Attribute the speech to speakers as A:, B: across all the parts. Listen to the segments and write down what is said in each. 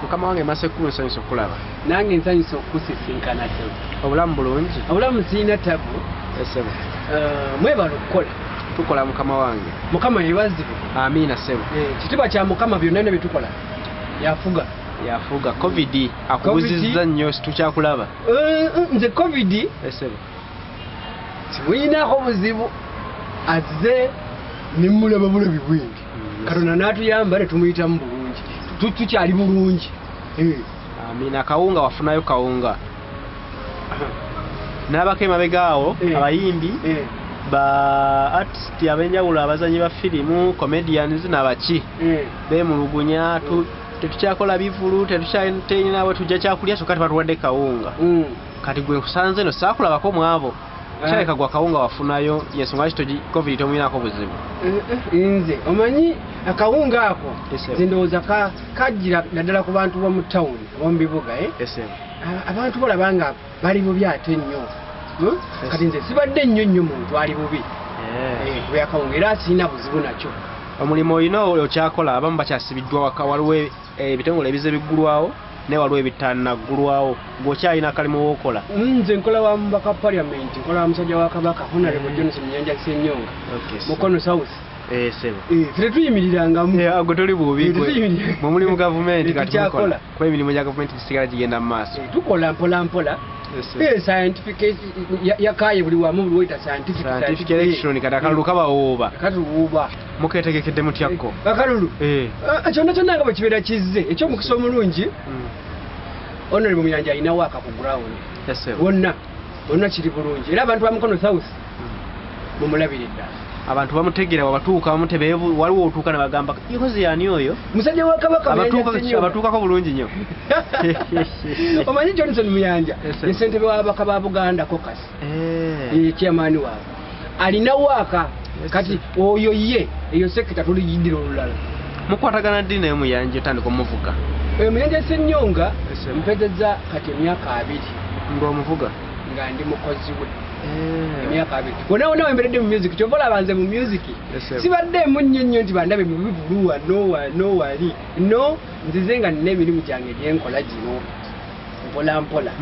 A: Mukama wange Masekulu nsanyusa okulaba.
B: Nange nsanyusa okusisinkana ssebo.
A: Obulamu bulungi.
B: Obulamu sirina tabu.
A: Ssebo.
B: Mwebala okukola.
A: Tukola Mukama wange.
B: Mukama yebazibu.
A: Amiina ssebo.
B: Kitiibwa kya Mukama byonna bye tukola. Yafuga.
A: Yafuga. Covid akubuzizza nnyo situkyakulaba.
B: Nze Covid.
A: Ssebo.
B: Simuyinaako buzibu. Azze nimulaba bulabi bwingi. Katonda n'atuyamba ne tumuyitamu bulungi. Tukyali bulungi.
A: Amiina. Kawunga wafunayo kawunga. N'abako emabega awo abayimbi ba artist abenjawulo abazanyi ba firimu comedians n'abaki beemulugunya tetukyakola bivulu tetukyalina bwe tujja kyakulya kyokka tebatuwadde kawunga kati gwe nkusanze no saakulabako mu abo kyaleka gwa kawunga wafunayo yensonga lwaki covid tomuyinako buzibu.
B: Nze omanyi akawunga ako nze ndowooza kajjira naddala ku bantu b'omu tawuni ab'omu bibuga abantu bolaba nga bali bubi ate nnyo kati nze sibadde nnyo muntu ali bubi bwe akawunga era sirina buzibu nakyo.
A: Omulimu olina okyakola abamu bakyasibiddwa waka waliwo ebitongole ebize biggulwawo ne waliwo ebitanaggulwawo ng'okyalina akalimu w'okola.
B: Nze nkola wa mubaka parliament nkola wa musajja wa Kabaka Honorable Johnson Nyanja Ssenyonga Mukono South.
A: Sebo.
B: Tetuyimirirangamu.
A: Gwe tuli bubi mu mulimu gavumenti kati mukola kuba emirimu gya gavumenti gisigala gigenda mu maaso.
B: Tukola mpola. Scientific yakaye buli wamu buli weta
A: scientific election kati akalulu kabawooba.
B: Katuwuuba.
A: Mukeetegekedde mutyakko.
B: Akalulu. Kyonna nga bwe kibeera kizze ekyomukisa omulungi. Honorable Muyanja alina waaka ku ground. Wonna kiri bulungi. Era abantu ba Mukono South mumulabire ddala.
A: Abantu bamutegera wabatuuka bamutebeevu waliwo otuuka ne bagamba ihozi yani oyo
B: musajja wa Kabaka
A: abatuukako bulungi nnyo.
B: Omanyi Johnson Muyanja ye ssentebe w'ababaka ba Buganda Caucus chairman waabwe alina waaka kati oyo ye eyo sekita tuligiddira olulala.
A: Mukwatagana ddi naye Muyanja otandika omuvuga?
B: Muyanja Ssenyonga mpezezza kati emyaka 2
A: ng'omuvuga
B: nga ndi mukozi we. Emyaka 2 wonna wemberedde mu music kyova olabanze mu music sibaddemu nnyo nti bandabe mu bivuluwa nowali no nzize nga nina emirimu gyange gyenkola gino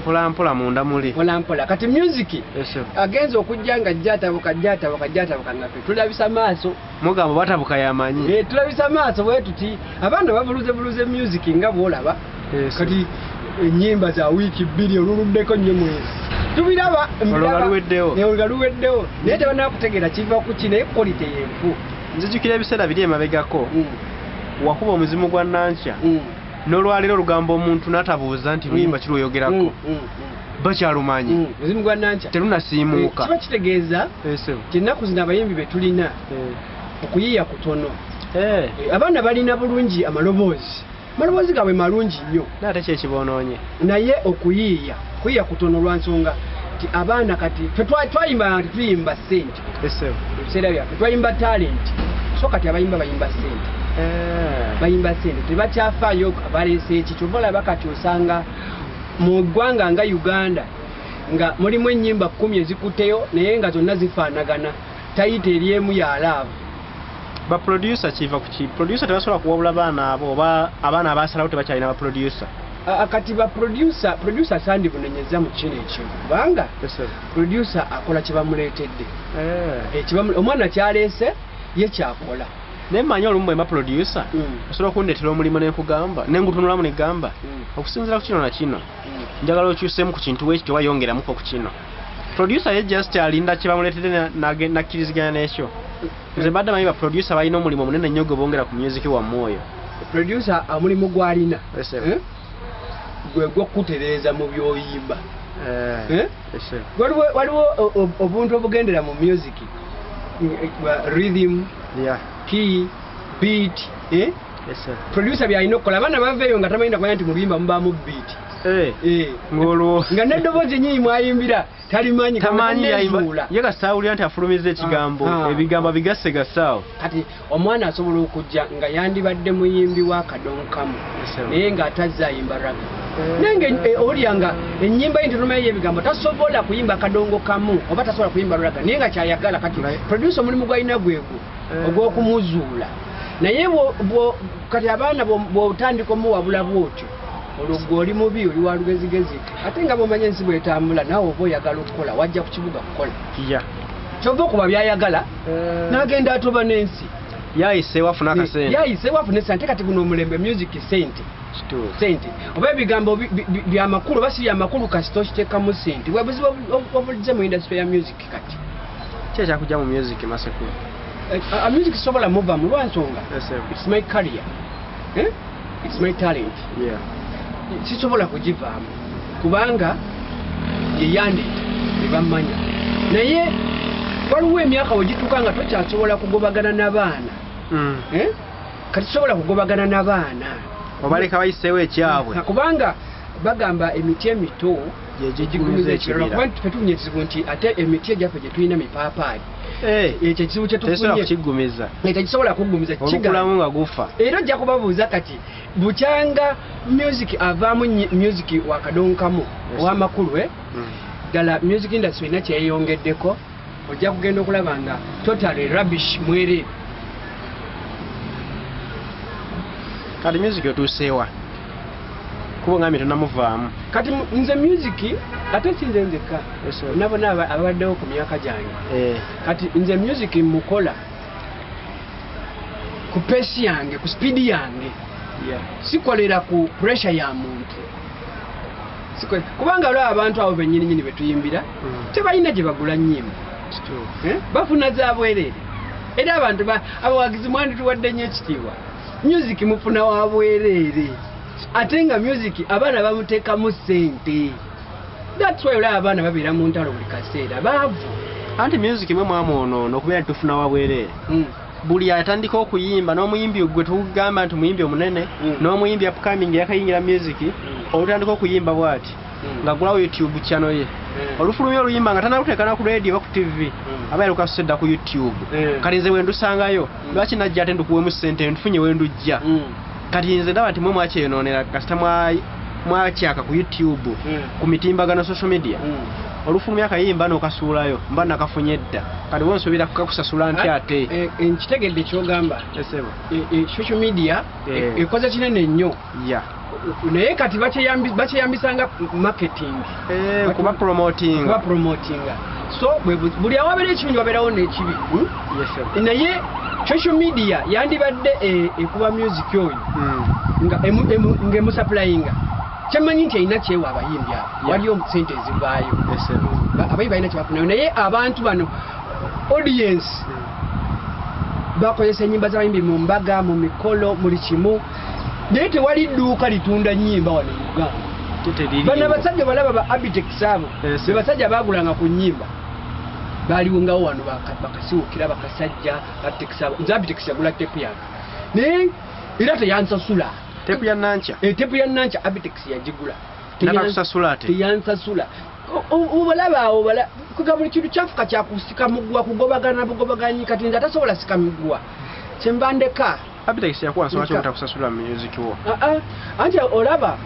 A: mpolampola munda muli
B: mpolampola kati music agenza okujja nga jjatabuka ngaffe tulabisa maaso
A: mugamba batabuka yamanyi
B: tulabisa maaso bwe tuti abaana bavuluze music nga bwolaba kati ennyimba za wiiki 2 oluluddeko nnyo mwezi tubiraba
A: oluweddewo
B: naye tebanakutegeera kiva ku kino ekolite yenfu.
A: Nzijukira ebiseera biri emabegako wakuba omuzimu gwa Nankya n'olwaliro olugamba omuntu n'atabuuza nti luyimba kirwoyogerako bakyalumanyi
B: muzimu gwa Nankya
A: terunasiimuuka.
B: Kiba kitegeeza nti ennaku zino abayimbi be tulina okuyiiya kutono. Abaana balina bulungi amaloboozi gaabwe malungi nnyo
A: naate kyekibonoonye
B: naye okuyiiya kutono lwa nsonga nti abaana kati twayimba tuyimba ssente ebiseera byaffe twayimba talent so kati abayimba bayimba ssente tebakyafaayo baleese eki kyova olaba kati osanga mu ggwanga nga Uganda nga mulimu ennyimba 10 ezikutteyo naye nga zonna zifaanagana tayita eri emu yalaavu.
A: Ba producer kiva ku ki producer tebasobola kuwabula baana abo oba abaana abaasalawo tebakyalina ba producer.
B: Kati ba producer sandi bunenyeza mu kino ekyo kubanga producer akola kye bamuleetedde omwana kyaleese ye kyakola
A: naye mmanyi olumu bwemba producer osobola okundeetera omulimu nenkugamba nengutunulamu negamba okusinziira ku kino na kino njagala okyuseemu ku kintu weekyo tewayongeramuko ku kino. Producer ye just alinda kye bamuleetedde nakkiriziganya n'ekyo. Nze badde manyi ba producer balina omulimu munene nnyo gwe bongera ku music wammwe oyo.
B: Producer omulimu gw'alina gwe gw'okutereeza mu by'oyimba. Waliwo obuntu obugendera mu music rhythm key beat producer byalina okukola abaana baveeyo nga tamanyi nakwanya nti mu luyimba mubaamu beat nga n'eddoboozi ennyinyi mwayimbira talimanyi
A: ye gasaawulira nti afulumiza ekigambo ebigambo bigasse gasaawo.
B: Kati omwana asobola okujja nga yandibadde muyimbi wa kadonkamu naye ng'atazze ayimba raga naye nga olya nga ennyimba yintonomayo y'ebigambo tasobola kuyimba kadongo kamu oba tasobola kuyimba raga naye nga kyayagala kati producer omulimu gwalina gwegwo ogw'okumuzuula naye kati abaana bw'otandika omuwabula bw'otyo olwo oli mubi oli wa lugezigezi ate nga bw'omanya ensi bw'etambula naawe oba oyagala okukola wajja ku kibuga kukola kyova okuba byayagala n'agenda atoba n'ensi
A: yayise wafuna akasente
B: yayise wafuna sente kati guno omulembe music sente oba ebigambo byamakulu oba si byamakulu kasita okiteekamu sente webuzibu obulidde mu industry ya music kati
A: ki ekyakujja mu music Masekulu
B: music sobola muva mu lwansonga it's my career it's my talent sisobola kugivaamu kubanga yeyandeta nebamanya naye waliwo emyaka wegituuka nga tokyasobola kugobagana n'abaana kati tusobola kugobagana n'abaana
A: obaleka bayiseewo ekyabwe
B: kubanga bagamba emiti emito gyegigumiza ekirala kuba fetufunye ekizibu nti ate emiti egyaffe gye tulina mipaapaali ekyo ekizibu
A: kyetufunye
B: tekisobola kugumiza
A: olukulamu nga gufa
B: era ojja kubabuuza kati bukyanga music avaamu music wakadonkamu ow'amakulu ddala music industry erina kyeyeyongeddeko ojja kugenda okulaba nga totally rubbish mwere
A: kati music otuuseewa kuba ngambi tonamuvaamu
B: kati nze music ate sinze nzekka nabona abaddewo ku myaka gyange kati nze music mukola ku pesi yange ku speedi yange sikolera ku pressure ya muntu kubanga olaba abantu abo bennyininyini betuyimbira tebalina gye bagula nnyimba bafuna za bwereere era abantu abawagizi mwandituwadde nnyo ekitiibwa music mufuna wa bwereere ate nga music abaana bamuteekamu ssente that's why olaba abaana babeera mu ntalo buli kaseera baavu
A: anti music mwe mwamwonoona okubeera tufuna wa bwereere buli atandika okuyimba n'omuyimbi gwe tugamba nti muyimbi omunene n'omuyimbi upcoming yakayingira music olutandika okuyimba bw'ati ng'agulawo YouTube channel ye olufulumya oluyimba nga tanaluteekana ku radio oba ku TV aba yalukasedda ku YouTube kati nze wendusangayo lwaki najja ate ndukuwemu ssente ntufunye wendujja kati nze ndaba nti mwe mwakyenoonera kasita mwakyaka ku YouTube ku mitimbagano social media olufulumya akayimba n'okasuulayo mba nakafunye dda kati wonsuubira kukakusasula nti ate
B: nkitegedde kyogamba social media ekoze kinene nnyo naye kati bakyeyambisanga marketing
A: kuba
B: promotinga so buli awabeera ekirungi wabeerawo n'ekibi naye social media yandibadde ekuba music oyo ng'emusupplyinga kyemanyi nti erina kyewa abayimbi abo waliyo sente ezivaayo abayi balina kyebafunayo naye abantu bano audience bakozesa ennyimba z'abayimbi mu mbaga mu mikolo buli kimu naye tewali dduuka litunda nnyimba wano mu Uganda bano abasajja balaba ba Abitex abo be basajja baagulanga ku nnyimba baaliwo ngawo wano bakasiwukira bakasajja Abitex abo nze Abitex yagula tepu yange naye era teyansasula
A: tepu ya nanca
B: Abitex yagigula teyansasula obalaba awo kuga buli kintu kyafuka kyakusika muggwa kugobaganyi kati nze atasobola sika muggwa kyembandeka
A: Abitex yakuwa nsonga ky'omuta kusasula music wo
B: anti olaba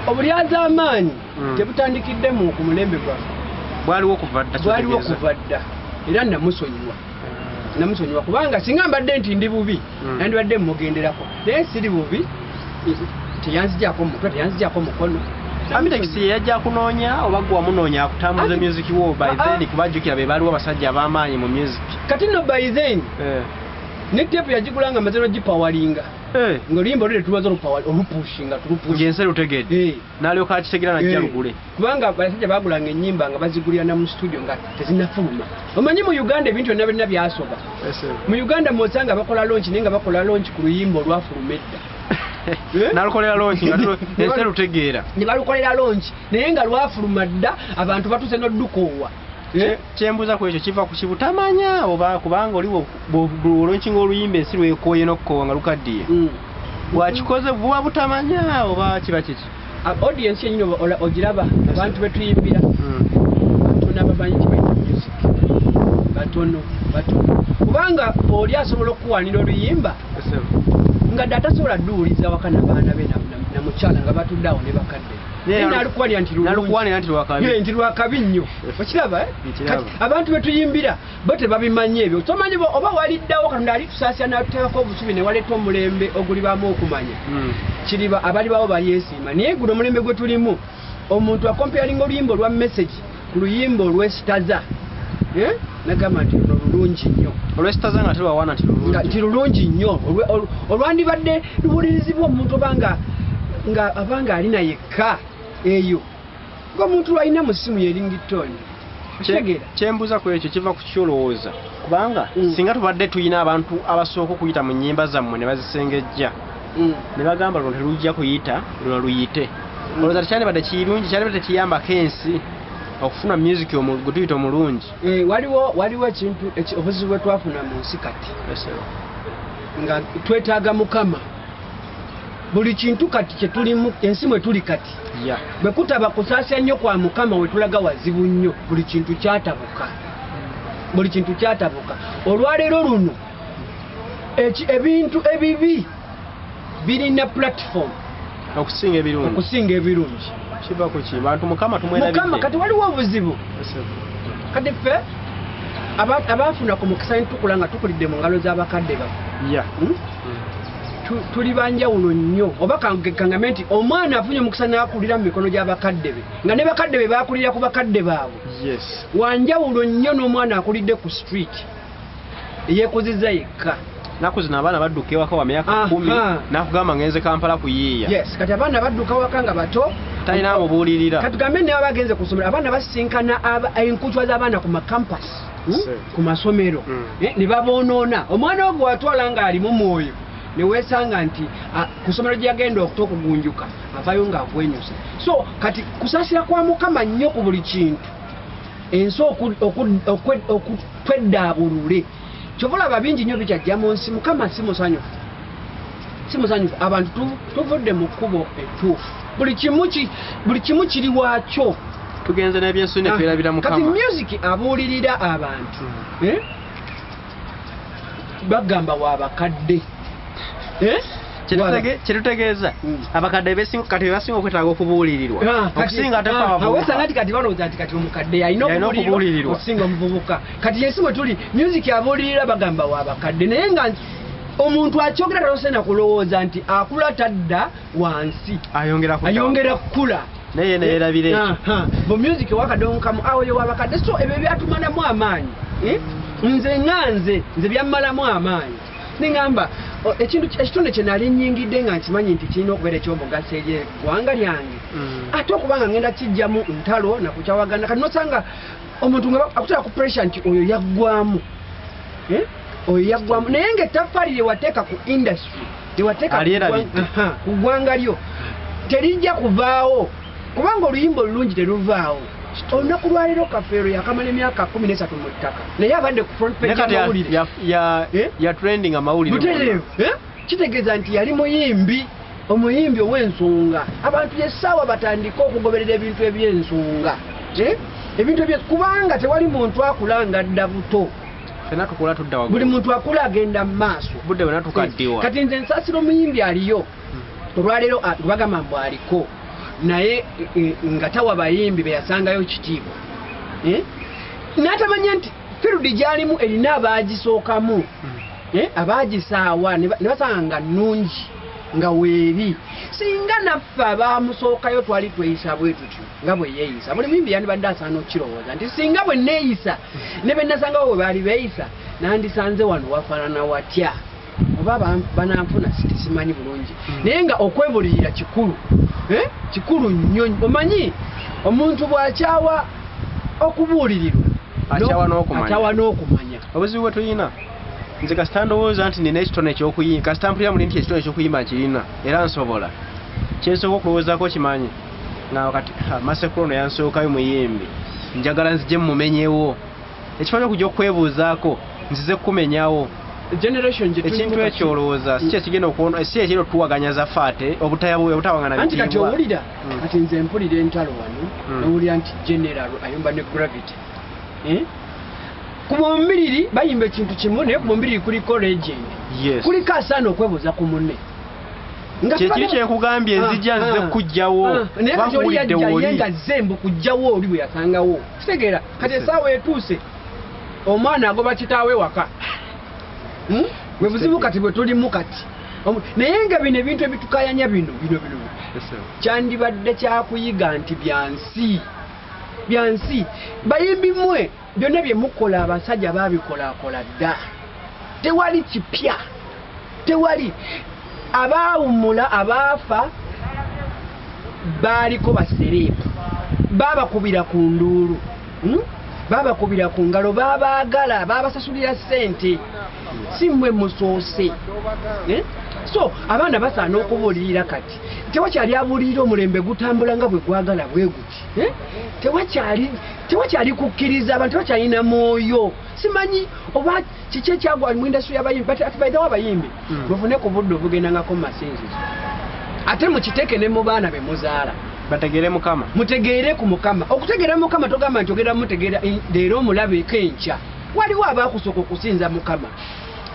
B: obulyaza amaanyi tebutandikiddemu ku mulembe gwaffe
A: bwaliwo kuva
B: dda era namusonyiwa kubanga singa mbadde nti ndi bubi nandibadde mmugenderako naye siri bubi teyanzijako mutwe teyanzijako mukono
A: Abitex yajja kunoonya oba gwe wamunoonya akutambuza music wo by then kubajjukira be baaliwo abasajja ab'amaanyi mu music
B: kati no by then ne tepu yagigula nga mazero gipawalinga ng'oluyimba olwo tetubaza olupushinga
A: ngense lutegedde n'alyoka akitegera najja lugule
B: kubanga abasajja baagulanga ennyimba nga bazigulira na mu studio nga tezinnafuluma omanyi mu Uganda ebintu byonna birina byasoba mu Uganda mwosanga bakola launch naye nga bakola launch ku luyimba olwafuluma edda
A: nalukolera launch nga ense lutegeera
B: ne balukolera launch naye nga lwafuluma dda abantu batuuse n'oddukoowa
A: kyembuuza ku ekyo kiva ku kibutamanya oba kubanga oliwo olonkinga oluyimba ensi lwekooye n'okukoowa nga lukaddiye bwakikoze buba butamanya oba kiba kiki
B: audience yenyini ogiraba abantu betuyimbira batono abamanyi kibaita music batono kubanga oli asobola okukuwanira oluyimba nga dde atasobola dduwuliza waka n'abaana be na mukyala nga batudde awo ne bakadde nalukuwanira nti lwakabi nnyo okiraba abantu betuyimbira bo tebabimanyi ebyo tomanyi oba waliddawo katonda ali tusaasira natuteekako obusubi ne waleeta omulembe ogulibamu okumanya kiriba abalibawo bayeesiima naye guno omulembe gwe tulimu omuntu akomparinga oluyimba olwa message ku luyimba olwesitaza nagamba nti luno lulungi nnyo
A: olwesitaza nga tewawana
B: nti lulungi nnyo olwandibadde luwulirizibwa omuntu abanga alina yekka eyo ng'omuntu lwalina mu ssimu yeringitoni
A: kyembuuza ku ekyo kiva ku kyolowooza kubanga singa tubadde tuyina abantu abasooka okuyita mu nnyimba zammwe ne bazisengejja ne bagamba luno telujja kuyita luno luyite olowooza tekyandibadde kirungi kyandibadde tekiyambako ensi okufuna music gwe tuyita omulungi
B: waliwo ekintu obuzibu bwe twafuna mu nsi kati nga twetaaga mukama buli kintu kati kyetulimu ensi mwe tuli kati bwe kutaba kusaasya nnyo kwa mukama we tulaga wazibu nnyo buli kintu kyatabuka olwaleero luno ebintu ebibi birina platform okusinga ebirungi
A: kiva ku ki bantu mukama
B: kati waliwo obuzibu kati ffe abaafuna ku mukisa ntukula nga tukulidde mu ngalo z'abakadde bafe tuli banjawulo nnyo oba kangambe nti omwana afunye omukisa n'akulira mu mikono gy'abakadde be nga ne bakadde be baakulira ku bakadde baabwe wanjawulo nnyo n'omwana akulidde ku street yeekozeza yekka
A: naku zino abaana badduka ewaka wa myaka 10 nakugamba ngenze Kampala kuyiiya
B: kati abaana badduka waka nga bato
A: talina amubuulirira
B: katugambe ne bagenze ku ssomero abaana basinkana enkuchwa z'abaana ku makampasi ku masomero ne baboonoona omwana ogwo watwala nga alimu mwoyo neweesanga nti ku ssomero gyagenda okuta okugunjuka avayo ng'agwenyusa so kati kusaasira kwa mukama nnyo ku buli kintu ensi okutweddaabulule kyovulaba bingi nnyo bijajja mu nsi mukama si musanyufu abantu tuvudde mu kkubo ettuufu buli kimu kiri waakyo
A: tugenze n'ebyensi ne twerabira mukama
B: kati music abuulirira abantu bagamba waabakadde
A: kyetutegeeza abakadde kati bebasinga okwetaaga okubuulirirwa okusinga
B: awesanga nti kati balowooza nti kati omukadde alina okubuulirirwa okusinga omuvubuka kati yensi mwe tuli music abuulirira bagamba waabakadde naye nga omuntu akyogera talosena kulowooza nti akula tadda wansi ayongera kukula
A: naye neerabira ekyo
B: mu music wakadonkamu awoyo waabakadde so ebyo byatumalamu amaanyi nze byammalamu amaanyi ningamba ekitundu kye nali nnyingidde nga nkimanyi nti kirina okubeera ekyomugaso eri eggwanga lyange ate okuba nga ngenda kijjamu ntalo nakukyawagana kati nosanga omuntu nga akutera ku pressure nti oyo yaggwamu naye nga ettaffaali lyewateeka ku industry lyewateeka ku ggwanga lyo terijja kuvaawo kubanga oluyimba olulungi teruvaawo olunaku lwaleero kafeero yakamala emyaka 13 mu ttaka naye abadde ku front page
A: ya trending amawulire
B: butereevu kitegeeza nti yali omuyimbi ow'ensonga abantu essaawa batandika okugoberera ebintu eby'ensonga kubanga tewali muntu akula nga dda buto buli muntu akula agenda mu maaso kati nze nsaasira omuyimbi aliyo olwaleero bagamba mbu aliko naye nga tawa bayimbi beyasangayo kitiibwa n'atamanya nti firudi gyalimu erina abaagisookamu abaagisaawa ne basanga nga nnungi nga weeri singa naffe abaamusookayo twali tweyisa bwe tutyo nga bwe yeeyisa buli muyimbi yandibadde asaana okukirowooza nti singa bwe neeyisa ne be nasangawo bwe baali beeyisa nandisanze wano wafaanana watya oba bananfuna simanyi bulungi naye nga okwebulirira kikulu nnyo omanyi omuntu bw'akyawa okubuulirirwa akyawa n'okumanya
A: obuzibu bwe tulina nze kasita ndowooza nti nina ekitone ekyokuyimba kasita mpulira muli nti ekitone ekyokuyimba nkirina era nsobola kyensooka okulowoozaako kimanyi nga kati masekulono yansookayo muyimbi njagala nzije mumumenyewo ekifo kyokujja okwebuuzaako nzize kukumenyawo ekintu ekyo olowooza si ekigenda si ekiro tuwaganya za faate obutawangana
B: anti kati owulira kati nze mpulira entalo wano owulira nti general ayumba ne gravity ku mumbiriri bayimba ekintu kimu naye ku mumbiriri kuliko legend kuliko asaana okwebuuza ku munne
A: Kyekiri kyekugambye enzija nze kujjawo
B: bakuwulidde oli yenga zembu kujjawo oli bwe yasangawo kitegeera kati essaawa etuuse omwana agoba kitaawe waka bwe buzibu kati bwe tulimu kati naye nga bino ebintu ebitukayanya bino kyandibadde kyakuyiga nti byansi bayimbi mmwe byonna bye mukola abasajja baabikolakola dda tewali kipya tewali abaawummula abaafa baaliko basereepu baabakubira ku nduulu baabakubira ku ngalo baabaagala baabasasulira ssente si mmwe musoose so abaana basaana okubuulirira kati tewakyali abuulirira omulembe gutambula nga bwe gwagala bwe guti tewakyali kukkiriza abantu tewakyalina mwoyo simanyi oba kiki ekyagwa mu indasitule y'abayimbi ati bayidawo abayimbi mufune ku budde obugendangako mu masinzizo ate mukiteeke ne mu baana be muzaala
A: bategeere mukama
B: mutegeere ku mukama okutegeera mukama togamba nti ogenda mutegeera leero omulabeeko enkya waliwo abaakusooka okusinza mukama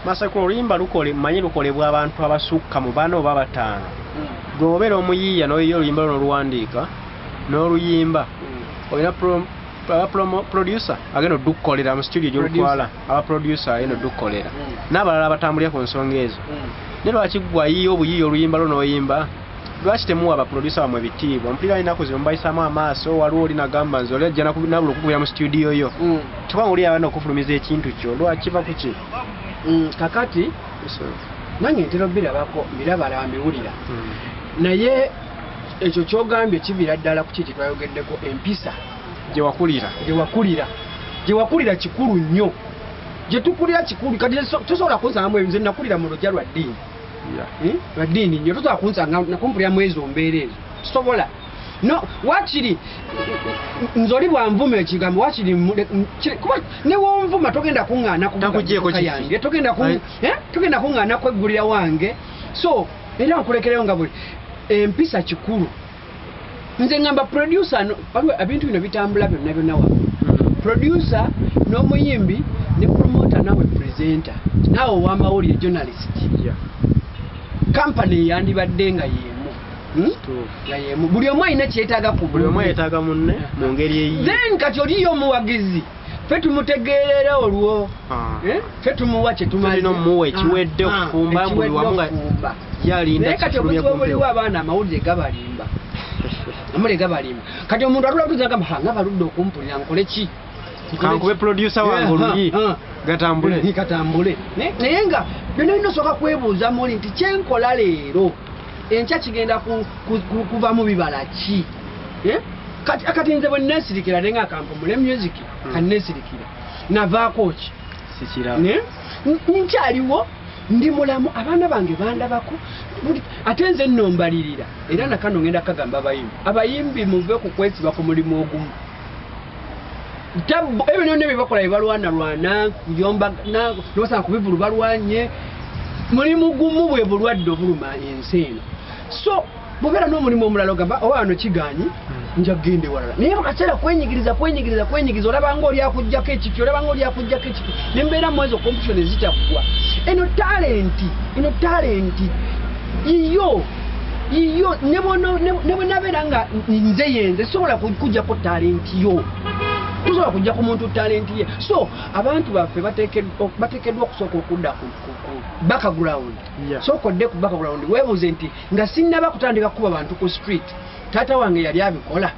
A: Masako oluyimba manyi lukolebwa abantu abasukka mu bana oba bataano gwobeera omuyiiya n'oyiya oluyimba luno oluwandiika n'oluyimba olina producer agenda oddukukolera mu studio gy'olutwala aba producer agenda oddukukolera n'abalala batambulira ku nsonga ezo ne lwaki gwayiiya obuyiiya oluyimba luno n'oyimba lwaki temuwa abaproducer bamwe ebitiibwa mpulira alinaku zino mubayisaamu amaaso waliwo olinagamba nze oli ajja nabula okukubira mu studio yo tubanga oli abana okufulumiza ekintu kyo lwakiva ku ki
B: kakati nange ntera birabako mbirabalaba mbiwulira naye ekyo kyogambye kiviira ddala ku kiki twayogeddeko empisa gyewakulira kikulu nnyo gyetukulira kikulu kati tosobola kunsangamu nze nakulira mu lujja lwa ddiini lwa ddiini nnyo tosobola kunsanga nakumpulira mu ezo mbeera ezo tosobola no wakiri nze oli bwanvuma ekigambo wakiri kuba ne wonvuma togenda kuŋŋaana kuyange togenda kuŋŋaana kweggulira wange so era nkulekereyo nga buli empisa kikulu nze ngamba producer waliwo ebintu bino bitambula byonna byonna wa producer n'omuyimbi ne promoter nawe presenter naawe owamawulire journalist company yandibadde nga yemu buli omu alina kyetaaga ku
A: buli omu yetaaga munne mu ngeri eyiye
B: then kati oliyo omuwagizi ffe tumutegeerera olwo ffe tumuwa kyetumalina
A: omuwa ekiwedde okufumba buli wamu nga yalinda
B: naye kati obutoboliwo abaana amawulire gabalimba amawulire gabalimba kati omuntu atula gamba nga baludde okumpulira nkole ki
A: kankube producer wange oluyi
B: katambule naye nga byonna bino osooka kwebuuza muli nti kyenkola leero enkya kigenda kuva mu bibala ki kati nze bwe nesirikira ate nga akampumule music kanesirikira navaako ki nkyaliwo ndi mulamu abaana bange bandabako ate nze nno mbalirira era nakano ngenda kagamba abayimbi muve ku kwesiba ku mulimu ogumu ebyo byonna bye bakola bye balwanalwana kuyomba nobasanga ku bivulu balwanye mulimu gumu bwe bulwadde obuluma ensi eno so bubeera n'omulimu omulala ogamba oba wano kiganyi nja kugenda ewalala naye bakaseera kwenyigiriza olabanga oli akugjako ekiki olabanga oli akugjako ekiki nembeera mu ezo competition ezitaggwa eno talenti yiyo ne bwe nabeera nga nze yenze sobola kujjako talenti yo tusobola kujja ku muntu talenti ye so abantu baffe bateekeddwa okusooka okudda ku background sooka odde ku background weebuuze nti nga sinnaba kutandika kuba bantu ku street taata wange yali abikola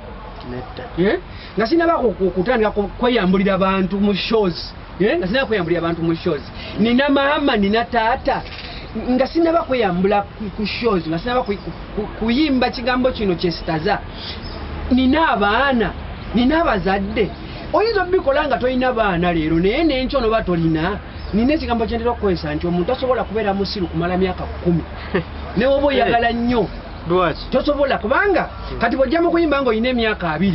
B: nga sinnaba kutandika kweyambulira bantu mu shows nga sinnaba kweyambulira abantu mu shows nina maama nina taata nga sinnaba kweyambula ku shows nga sinnaba kuyimba kigambo kino kyesitaza nina abaana nina abazadde oyinza obikola nga tolina baana leero naye nenkyo noba tolina nina ekigambo kyentera okukozesa nti omuntu asobola kubeera musiru kumala myaka 10 naye oba oyagala nnyo tosobola kubanga kati bwojja mu kuyimba nga olina emyaka 2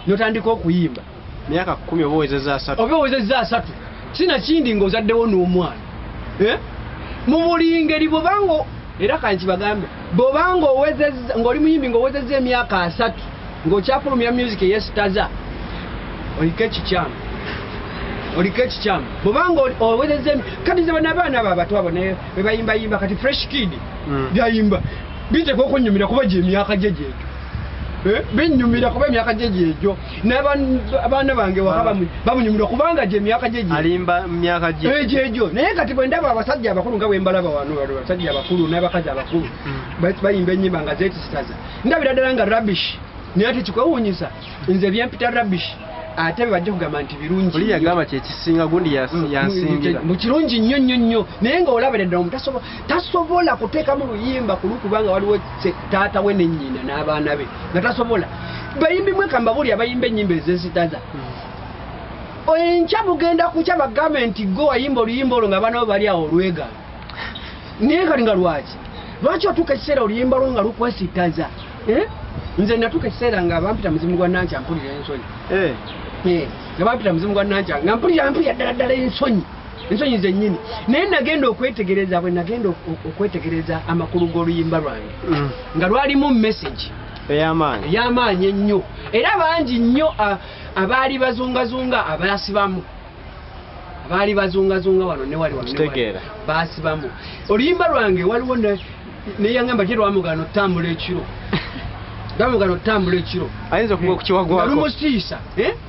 B: notandika okuyimba
A: myaka 10 oba
B: owezezza 3 sinakindi ngaozaddewo n'omwana mu buli ngeri bwobanga era kanti bagambe bwobanga ng'oli muyimbi ng'owezezza emyaka 3 ng'okyafulumya music eyesitaza oliko ekikyamu bwobanga owezezza kati ze banabaana abo abato abo bebayimbayimba kati fresh kid byayimba bite ko kunyumira kuba je myaka jeje binyumira kuba myaka jeje ejo n'abaana bange wakaba bamunyumira kubanga je myaka jeje
A: alimba myaka jeje
B: ejo naye kati bwe ndaba abasajja abakulu nga bwe mbalaba wano abasajja abakulu n'abakazi abakulu bayimba ennyimba nga zeetisitaza ndabira ddala nga rubbish naye ati kikwewuunyisa nze byempita rubbish ate bajja kugamba nti birungi
A: oli yagamba kyekisinga gundi yansingira
B: mu kirungi nnyo nnyo nnyo naye nga olabira ddala omu tasobola kuteekamu luyimba ku lukubanga waliwo taata we nennyina n'abaana be nga tasobola bayimbi mwekamba buli abayimba ennyimba ez'ensitaza enkya bugenda kukya bagambe nti go wayimba oluyimba olwo nga baana bo bali awo olwegala naye kali nga lwaki otuuka ekiseera oluyimba lwo nga lukwesitaza nze natuuka ekiseera nga bampita muzimu gwa Nankya mpulira ensonyi nga bampita muzimu gwa Nankya nga mpulira ddala ddala ensonyi zennyini naye nagenda okwetegereza bwe nagenda okwetegereza amakulu g'oluyimba lwange nga lwalimu message ey'amaanyi ennyo era bangi nnyo abaali bazungazunga abaasibamu abaali bazungazunga wano ne wali baasibamu oluyimba lwange waliwo neyangamba ti lwamugano ttambula ekiro
A: ayinza okuba okukiwagwako
B: lumusiisa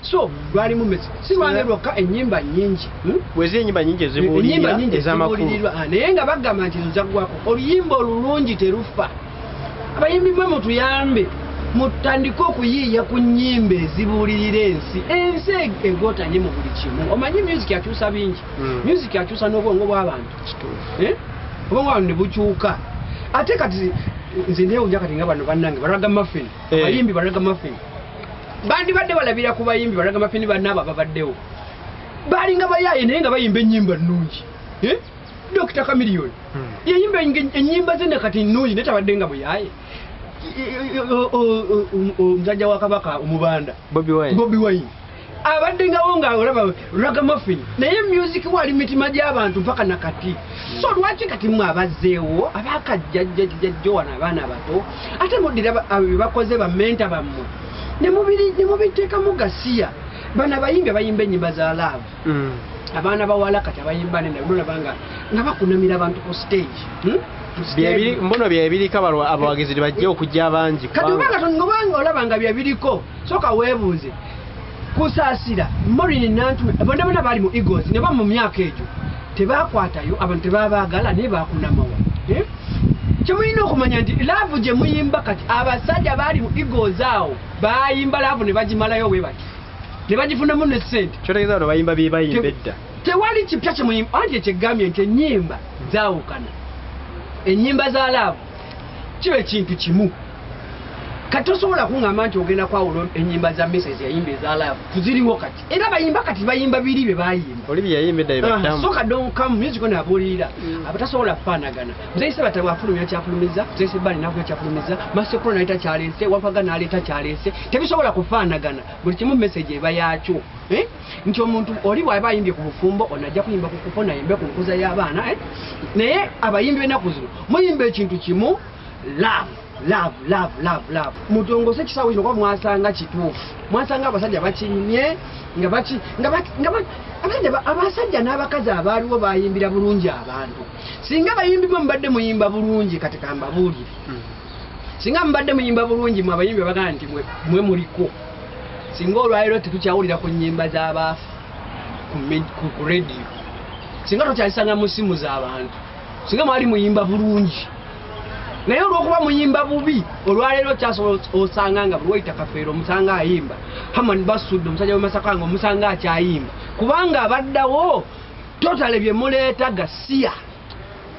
B: so lwalimu message si lwange lwokka ennyimba nnyingi
A: wezi ennyimba nnyingi ezibuulirira ez'amakulu
B: naye nga bagamba nti nzaggwako oluyimba olulungi terufa abayimbi mwe mutuyambe mutandike okuyiiya ku nnyimba ezibuulirira ensi egotanye mu buli kimu omanyi music akyusa bingi music akyusa n'obwongo bw'abantu obwongo bw'abantu ne bukyuka ate kati nze neewunya kati nga bano bannange baraga muffin abayimbi baraga muffin bandibadde balabira ku bayimbi baraga muffin bannaabo ababaddewo balinga bayaaye naye nga bayimba ennyimba nnungi Dr. Chameleone yayimba ennyimba ze ne kati nnungi naye tabadde nga buyaaye omusajja wa Kabaka omubanda Bobi Wine abadde ngawo nga olaba ragamuffin naye music wali mitima gy'abantu mpaka nakati so lwaki kati mwe abazzeewo abakajjajjajjo wano abaana abato ate muddira bakoze bamenta bammwe ne mubiteekamu gasiya bano abayimbi abayimba ennyimba za love abaana bawala kati abayimba nenolabanga nga bakunamira abantu ku stage
A: mbono byebiriko abawagizi bajja okujja abangi
B: kati obanga olabanga byebiriko soka weebuuze kusaasira Maureen Nantume bonna bali mu Eagles ne ba mu myaka egyo tebakwatayo abantu tebabaagala ne bakunamawa kyemulina okumanya nti laavu gye muyimba kati abasajja baali mu Eagles awo bayimba laavu ne bagimalayo bwe bati ne bagifunamu ne ssente
A: kyotegeeza bano bayimba bye bayimba edda
B: tewali kipya kye muyimba anti ekyegambye nti ennyimba zaawukana ennyimba za laavu kiba ekintu kimu kati osobola kuŋŋamba nti ogenda kwawula ennyimba za message yayimba eza laavu tuziriwo kati era bayimba kati bayimba biri bye bayimba
A: oli byeyayimba edda byebattamu
B: soka donkamu music ono abuulirira abatasobola kufaanagana muzaise bata bwafulumya kyafulumiza muzaise bali nakuya kyafulumiza masekuro naleeta kyaleese wapaga naleeta kyaleese tebisobola kufaanagana buli kimu message eba yaakyo nti omuntu oli bw'aba ayimbye ku bufumbo onajja kuyimba ku kupona ayimbe ku nkuza y'abaana naye abayimbi b'ennaku zino muyimba ekintu kimu love mutongose ekisawo kino kuba mwasanga kituufu mwasanga abasajja bakinyumye abasajja n'abakazi abaaliwo bayimbira bulungi abantu singa bayimbi mwe mubadde muyimba bulungi kati kambabuulire singa mubadde muyimba bulungi mwe abayimbi bagana nti mwe muliko singa olwaliro tetukyawulira ku nnyimba z'abaafu ku rediyo singa tokyalisanga mu simu z'abantu singa mwali muyimba bulungi naye olw'okuba muyimba bubi olwaleero kyasobola osanga nga buli wayita kafeero omusanga ayimba Hamani Basudde omusajja w'Emasaka nga omusanga akyayimba kubanga abaddawo totale bye muleeta gasiya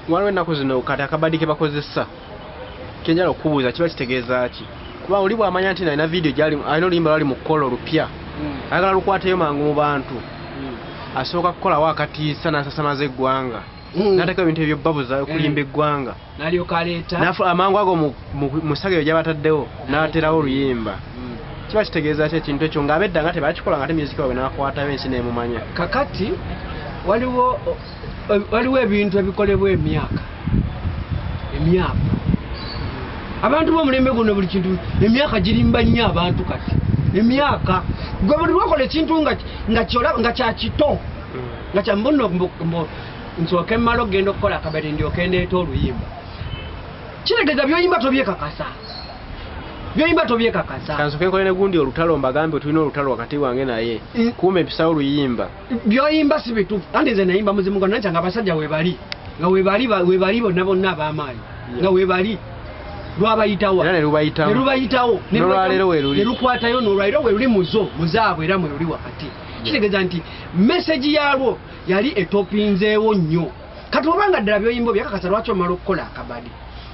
A: waliwo ennaku zino kati akabadi ke bakozesa kenjala okubuuza kiba kitegeeza ki kuba oli bw'amanya nti alina vidiyo gyali alina oluyimba lwali mu kukola olupya ayagala lukwateyo mangu mu bantu asooka kukolawo akatiisa n'asasamaza eggwanga n'ateeka ebintu ebyo babuza okulimba eggwanga
B: n'alyoka aleeta
A: amangu ago mu ssagiro gy'abataddewo n'aterawo oluyimba kiba kitegeeza ki ekintu ekyo ng'abedda nga tebakikola nga ate myuzika waabwe n'akwatayo ensi n'emumanya
B: kakati waliwo ebintu ebikolebwa emyaka abantu b'omulembe guno buli kintu emyaka girimba nnyo abantu kati emyaka gwe buli lwakola ekintu nga kyakito nga kyambuno nsooke mmala okugenda okukola akabadi ndyoke ndeeta oluyimba kiregeza byoyimba tobyekakasa byoyimba tobyekakasa
A: kansoke nkolene gundi olutalo mbagambe tulina olutalo wakati wange naye kumbe mpisawo oluyimba
B: byoyimba si bituufu andi nze nayimba muzimu gwa nanca nga abasajja webali nga webali bonna bonna ab'amaanyi nga webali lwabayitawo
A: ne
B: lubayitawo
A: nolwaleero weruli
B: ne lukwatayo n'olwaleero weruli muzaabwe era mweruli wakati kitegeeza nti meseji yalwo yali etopinzeewo nnyo kati obanga ddala byoyimba byakakasa lwaki omala okukola akabadi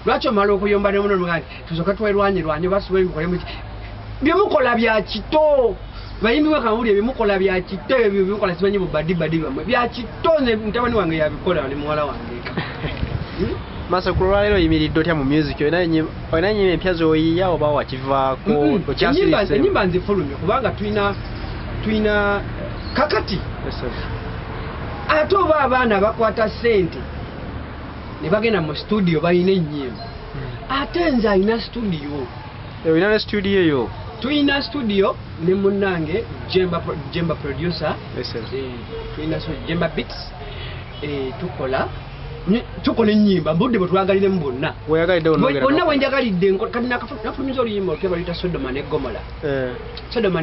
B: lwaki omala okuyomba nemunomugaa tusooka twerwanye basiwebikolemu byemukola bya kito bayimbi bakamuli ebyemukola bya kito ebyo byemukola simanyi mubadibadi bamwe bya kito mutabani wange yabikola ne muwala wange
A: Masa kulwalero yimiridde otya mu music olina nyimba empya z'oyiya oba wakivaako
B: enyimba nzifulumye kubanga tulina kakati ate oba abaana bakwata ssente ne bagenda mu studio balina ennyimba ate nze alina studio
A: olina ne studio yo
B: tulina studio ne munnange Jemba producer tulina Jemba Beats tukola ennyimba budde bwe twagaliremu bonna bonna bwenjagalidde kati nafulumiza oluyimba olutya baluyita Sodoma ne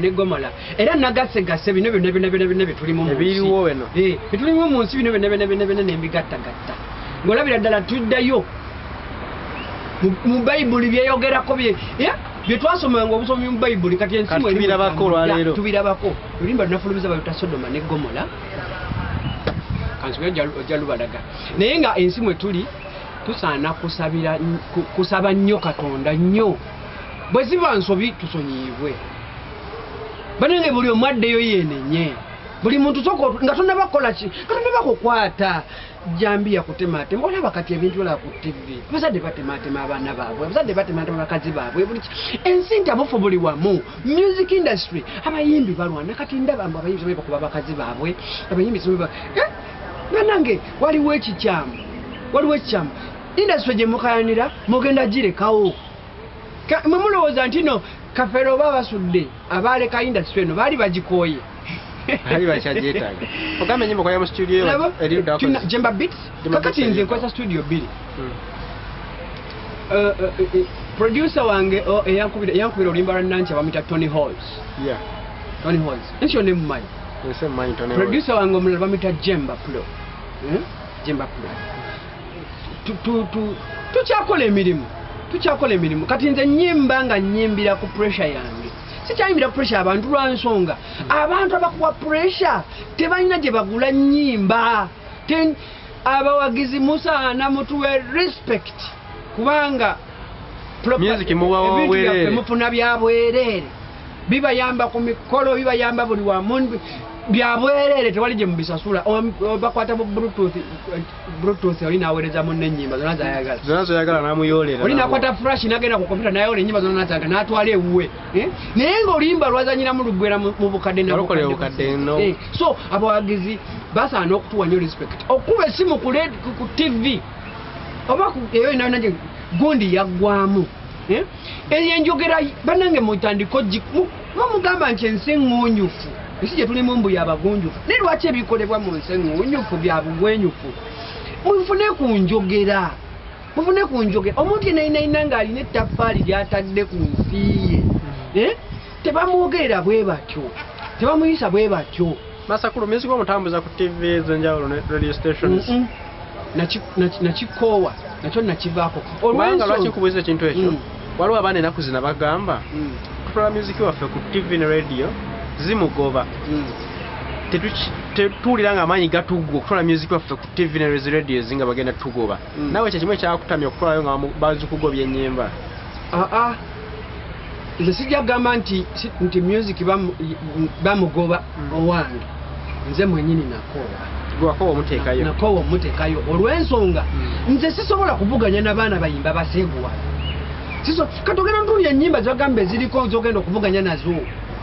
B: Gomora era nagasegase bino byonna byetulimu byetulimu mu nsi bino byonna nembigattagatta ng'olabira ddala tuddayo mu bayibuli byeyogerako bye twasomanga obusomi mu bayibuli kati ensimu tubirabako oluyimba lunafulumiza baluyita Sodoma ne Gomora ojja lubalaga naye nga ensi mwe tuli tusaana kusaba nnyo Katonda nnyo bwe ziba nsobi tusonyiibwe banange buli omu addeyo yeenenye buli muntu nga tonnabakola ki katonnabakukwata jambi yakutematema olaba kati ebintu olaba ku TV abazadde batematema abaana baabwe abazadde batematema bakazi baabwe buli ensi ntabufu buli wamu music industry abayimbi balwana kati ndaba mbu abayimbi sobe bakuba bakazi baabwe abayimbi sobe nange waliwo ekikyamu industry gye mukayanira mugenda girekawo mwe mulowooza nti no kafeero oba basudde abaaleka industry eno baali bagikooye
A: ogambe nyimba kwaya mu studio
B: Jemba Beats kakati nze nkozesa studio 2 producer wange eyankubira oluyimba lwa Nancy bamuyita Tony Halls ensi yonna emumanyi producer wange omulala bamuyita Jemba Pro tukyakola emirimu kati nze nyimba nga nyimbira ku pressure yange sikyayimbira ku pressure abantu lwa nsonga abantu abakuwa pressure tebalina gye bagula nnyimba abawagizi musaana mutuwe respect kubanga ebintu byaffe mufuna bya bwereere bibayamba ku mikolo bibayamba buli wamu bya bwereere tewali gye mubisasula bakwata bluetooth oli naweereza munne ennyimba zonna
A: zayagala namuyolera
B: oli nakwata flash nagenda ku kompyuta nayola ennyimba zonna natanga natwala ewuwe naye ng'oluyimba lwazanyiramu luggwera mu bukadde so abawagizi basaana okutuwa nnyo respect okuba essimu ku TV oba eyo nanje gundi yaggwamu eyo enjogera bannange mutandiko mumugamba nti ensi eŋŋuunyufu esi gye tulimu mbu yabagunjufu naye lwaki ebikolebwa mu nsi eŋŋuunyufu bya bugwenyufu mufune ku njogera omuntu yenayinayina ng'alina ettaffaali ly'atadde ku nsi ye tebamwogerera bwe batyo tebamuyisa bwe batyo
A: Masakulu music omutambuza ku TV ezenjawulo ne radio stations
B: nakikoowa nakyo nakivaako
A: olwanga lwaki nkubuuza ekintu ekyo waliwo abaana enaku zina bagamba tukola music waffe ku TV ne radio zimugoba tetuwulira nga amaanyi gatuggwa okutola music waffe ku TV ne radio zinga bagenda tugoba nawe ekyo kimu ekyakutamya okutolayo nga bazikugobya ennyimba
B: nze sijja kugamba nti music bamugoba owange nze mwenyini nakoowa omuteekayo olw'ensonga nze sisobola kuvuganya n'abaana bayimba baseeguwa katogenda ntuulya ennyimba zagamba eziriko zogenda okuvuganya nazo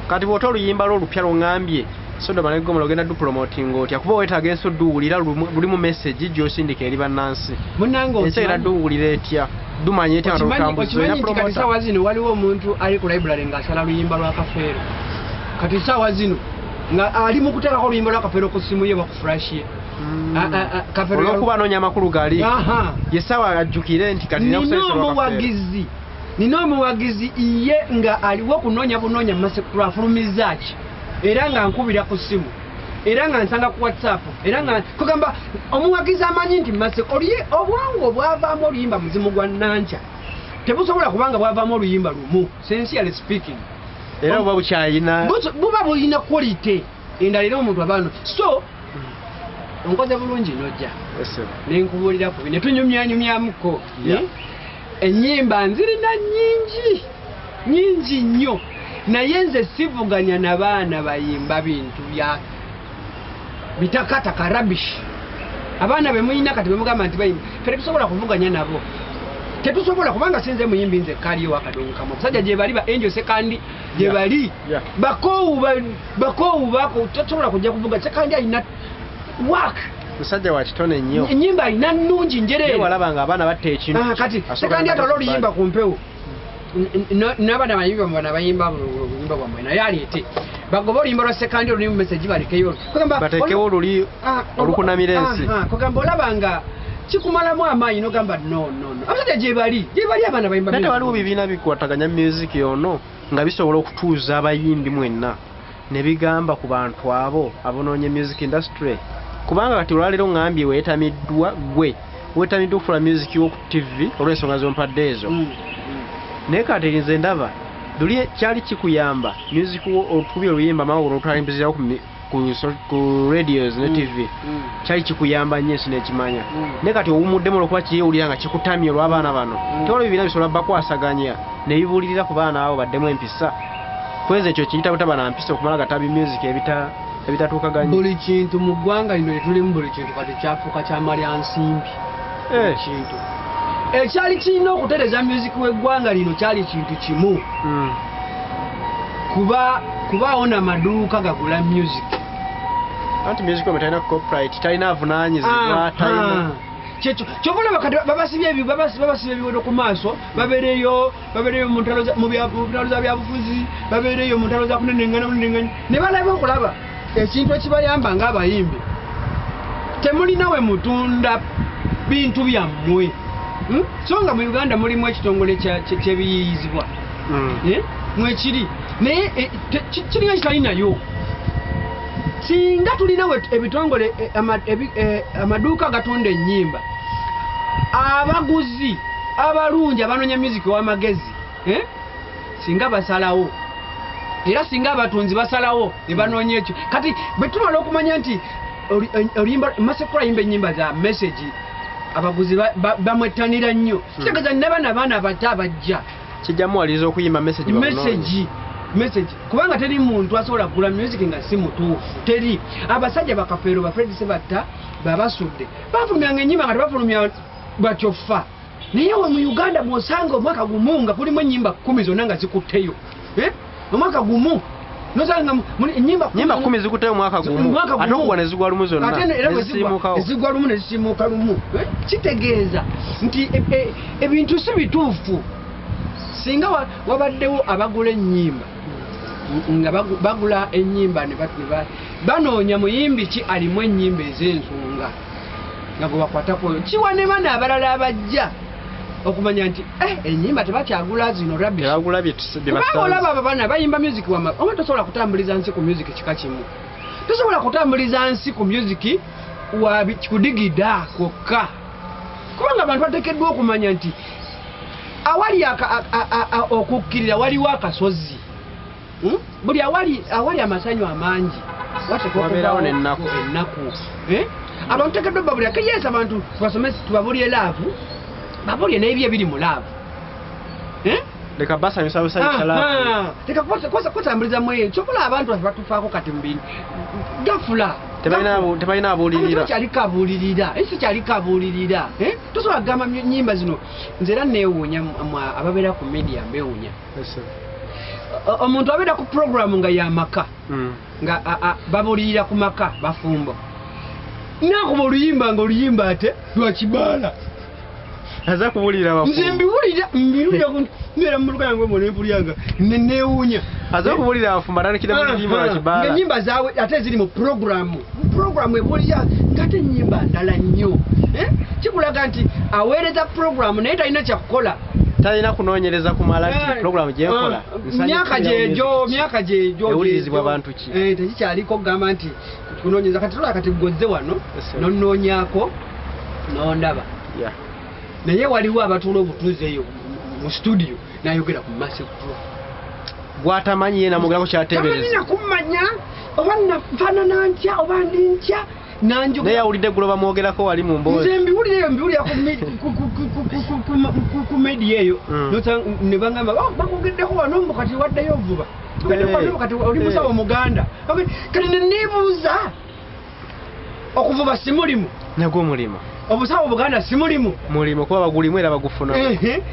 A: kati bw'ota oluyimba lw'olupya lw'ŋŋambye Sodoma ne Gomora ogenda dupromoting otya kuba weetaaga ensi odduwulira lulimu message gy'osindika eri bannansi ensi era duwulira etya dumanye etya nga
B: okimanyi saawa zino waliwo omuntu ali ku library ng'asala luyimba lwa Kafeero kati saawa zino nga ali mu kuteekako oluyimba lwa Kafeero ku ssimu ye bakufurashi ye
A: olwokuba anoonya amakulu gali yesawa ajjukire nti kati
B: nina omuwagizi ye nga aliwo okunoonya bunoonya Masekula afulumiza ki era nga nkubira ku ssimu era nga nsanga ku WhatsApp era nga kugamba omuwagizi amanyi nti Masekula obwongo bwavaamu oluyimba muzimu gwa Nanca tebusobola kubanga bwavaamu oluyimba lumu sincerely speaking
A: era buba bukyayina
B: buba bulina quality endala era omuntu abaano so onkoze bulungi nojja nenkubuulira ku bine tunyumyanyumyamuko ennyimba nzirina nyingi nnyo naye nze sivuganya na baana bayimba bintu bya bitakataka rubbish abaana bemuyina kati bemugamba nti bayimba fere tusobola kuvuganya nabo tetusobola kubanga sinze muyimbi nze kaliyo akadongo kamwe musajja gye bali ba Angel Sekandi gye bali bakoowu bako tosobola kujja kuvuga Sekandi alina work
A: musajja wa kitone nnyo
B: ennyimba alina nnungi njereere
A: walabanga abaana batta ekintu
B: kati Sekandi atwala oluyimba ku mpewo n'abaana bayimba oluyimba bwamwe naye aleete bagoba oluyimba lwa Sekandi olulimu message balekeyo
A: bateekewo oluli olukunamira ensi
B: kugamba olabanga kikumalamu amaanyi nogamba no abasajja gye bali abaana bayimba
A: nate waliwo bibiina bikwataganya music ono nga bisobola okutuuza abayimbi mwenna ne bigamba ku bantu abo abonoonya music industry kubanga kati olwaleero ngambye weetamiddwa okufula music wo ku TV olw'ensonga zompadde ezo naye kati nze ndaba luli kyali kikuyamba music wo otukubye oluyimba mawo olwotwalimbizirawo ku radios ne TV kyali kikuyamba nnyo ensi n'ekimanya naye kati owumuddemu olwokuba kiyewulira nga kikutamye olw'abaana bano tewaliwo bibiina bisobola bakwasaganya ne bibuulirira ku baana abo baddemu empisa kweza ekyo kiyita butaba na mpisa okumala gatabi music ebitatuukaganya
B: buli kintu mu ggwanga lino lyetulimu buli kintu kati kyafuuka kyamalya nsimbi kintu ekyali kirina okutereza music w'eggwanga lino kyali kintu kimu kubaawo n'amaduuka gagula music
A: anti music omwe talina copyright talina avunaanyizibwa talina
B: kyobola babasibye ebiwodo ku maaso babeereyo mu ntalo za byabufuzi babeereyo mu ntalo za kunenengana ne balaba okulaba ekintu ekibayamba ng'abayimbi temulina we mutunda bintu byammwe so nga mu Uganda mulimu ekitongole kyebiyiyizibwa mwekiri naye kirina kitalinayo singa tulinawo ebitongole amaduuka gatunda ennyimba abaguzi abalungi abanoonya music ow'amagezi singa basalawo era singa abatunzi basalawo ne banoonya ekyo kati bwe tumala okumanya nti Masekula ayimba ennyimba za message abaguzi bamwettanira nnyo kitegeeza n'abaana abato abajja
A: kijjamuwaliriza okuyimba
B: message kubanga teri muntu asobola kugula music nga si mutuufu teri abasajja bakafeero ba Fred Sebatta babasudde bafulumyanga ennyimba nga tebafulumya batyofa naye we mu Uganda bw'osanga omwaka gumu nga kulimu ennyimba 10 zonna nga zikutteyo omwaka gumu nosanga ennyimba
A: 10 zikutteyo omwaka gumu ate okuwa ne zigwa lumu zonna
B: ezigwa lumu ne zisiimuuka lumu kitegeeza nti ebintu si bituufu singa wabaddewo abagula ennyimba nga bagula ennyimba banoonya muyimbi ki alimu ennyimba ez'ensonga nga gwe bakwatako kiwa ne baana abalala abajja okumanya nti ennyimba tebakyagula zino rabbish olaba abaana bayimba music oba tosobola kutambuliza nsi ku music kika kimu tosobola kutambuliza nsi ku music kudigida kwokka kubanga abantu bateekeddwa okumanya nti awali okukkirira waliwo akasozi buli awali amasanyu amangi
A: wabeerawo n'ennaku
B: abantu teekeddwa babulira keyesa abantu tubasomesi tubabulye laavu babulye n'ebyo ebiri mu laavu
A: leka basanyusa busanyusa laavu
B: leka kutambuliza mu ekyo kyobola abantu batufaako kati mubintu gafula
A: tebalina abuulirira
B: esi kyaliko abuulirira tosobola kugamba nnyimba zino nze era neewuunya ababeera ku media mbewuunya omuntu abeera ku programu nga yamaka nga babuulirira ku maka bafumbo nakuba oluyimba nga oluyimba ate lwakibaala
A: aza kubuulira
B: nze mbiwulira mbeera mu muluka yange nempuliranga neewuunya
A: aza kubuulira abafumbo atandikira mu luyimba lwakibaala
B: ng'ennyimba zaabwe ate ziri mu programu program ebulya ngate nyimba ndala nnyo kikulaga nti aweereza program naye talina kyakukola
A: talina kunoonyereza kumala nti program gyekola
B: myaka gyejo
A: ewulirizibwa bantu ki
B: tekikyaliko kugamba nti kunoonyereza kati tulaba kati gozze wano nonoonyako nondaba naye waliwo abatuula obutuuzi eyo mu studio nayogera ku Massive Pro
A: gwatamanyi ye namugirako kyateebereza
B: tamanyina kummanya oba nfaanana ntya oba ndi ntya
A: naye yawulidde ggulo bamwogerako wali mu mboozi
B: nze mbiwulira ku media eyo ne bagamba bakwogeddeko wano mbu kati waddeyo vuba kati oli musawo muganda kati neneebuuza okuvuba si mulimu
A: nagwo mulimu
B: obusawo buganda si mulimu
A: kuba bagulimu era bagufuna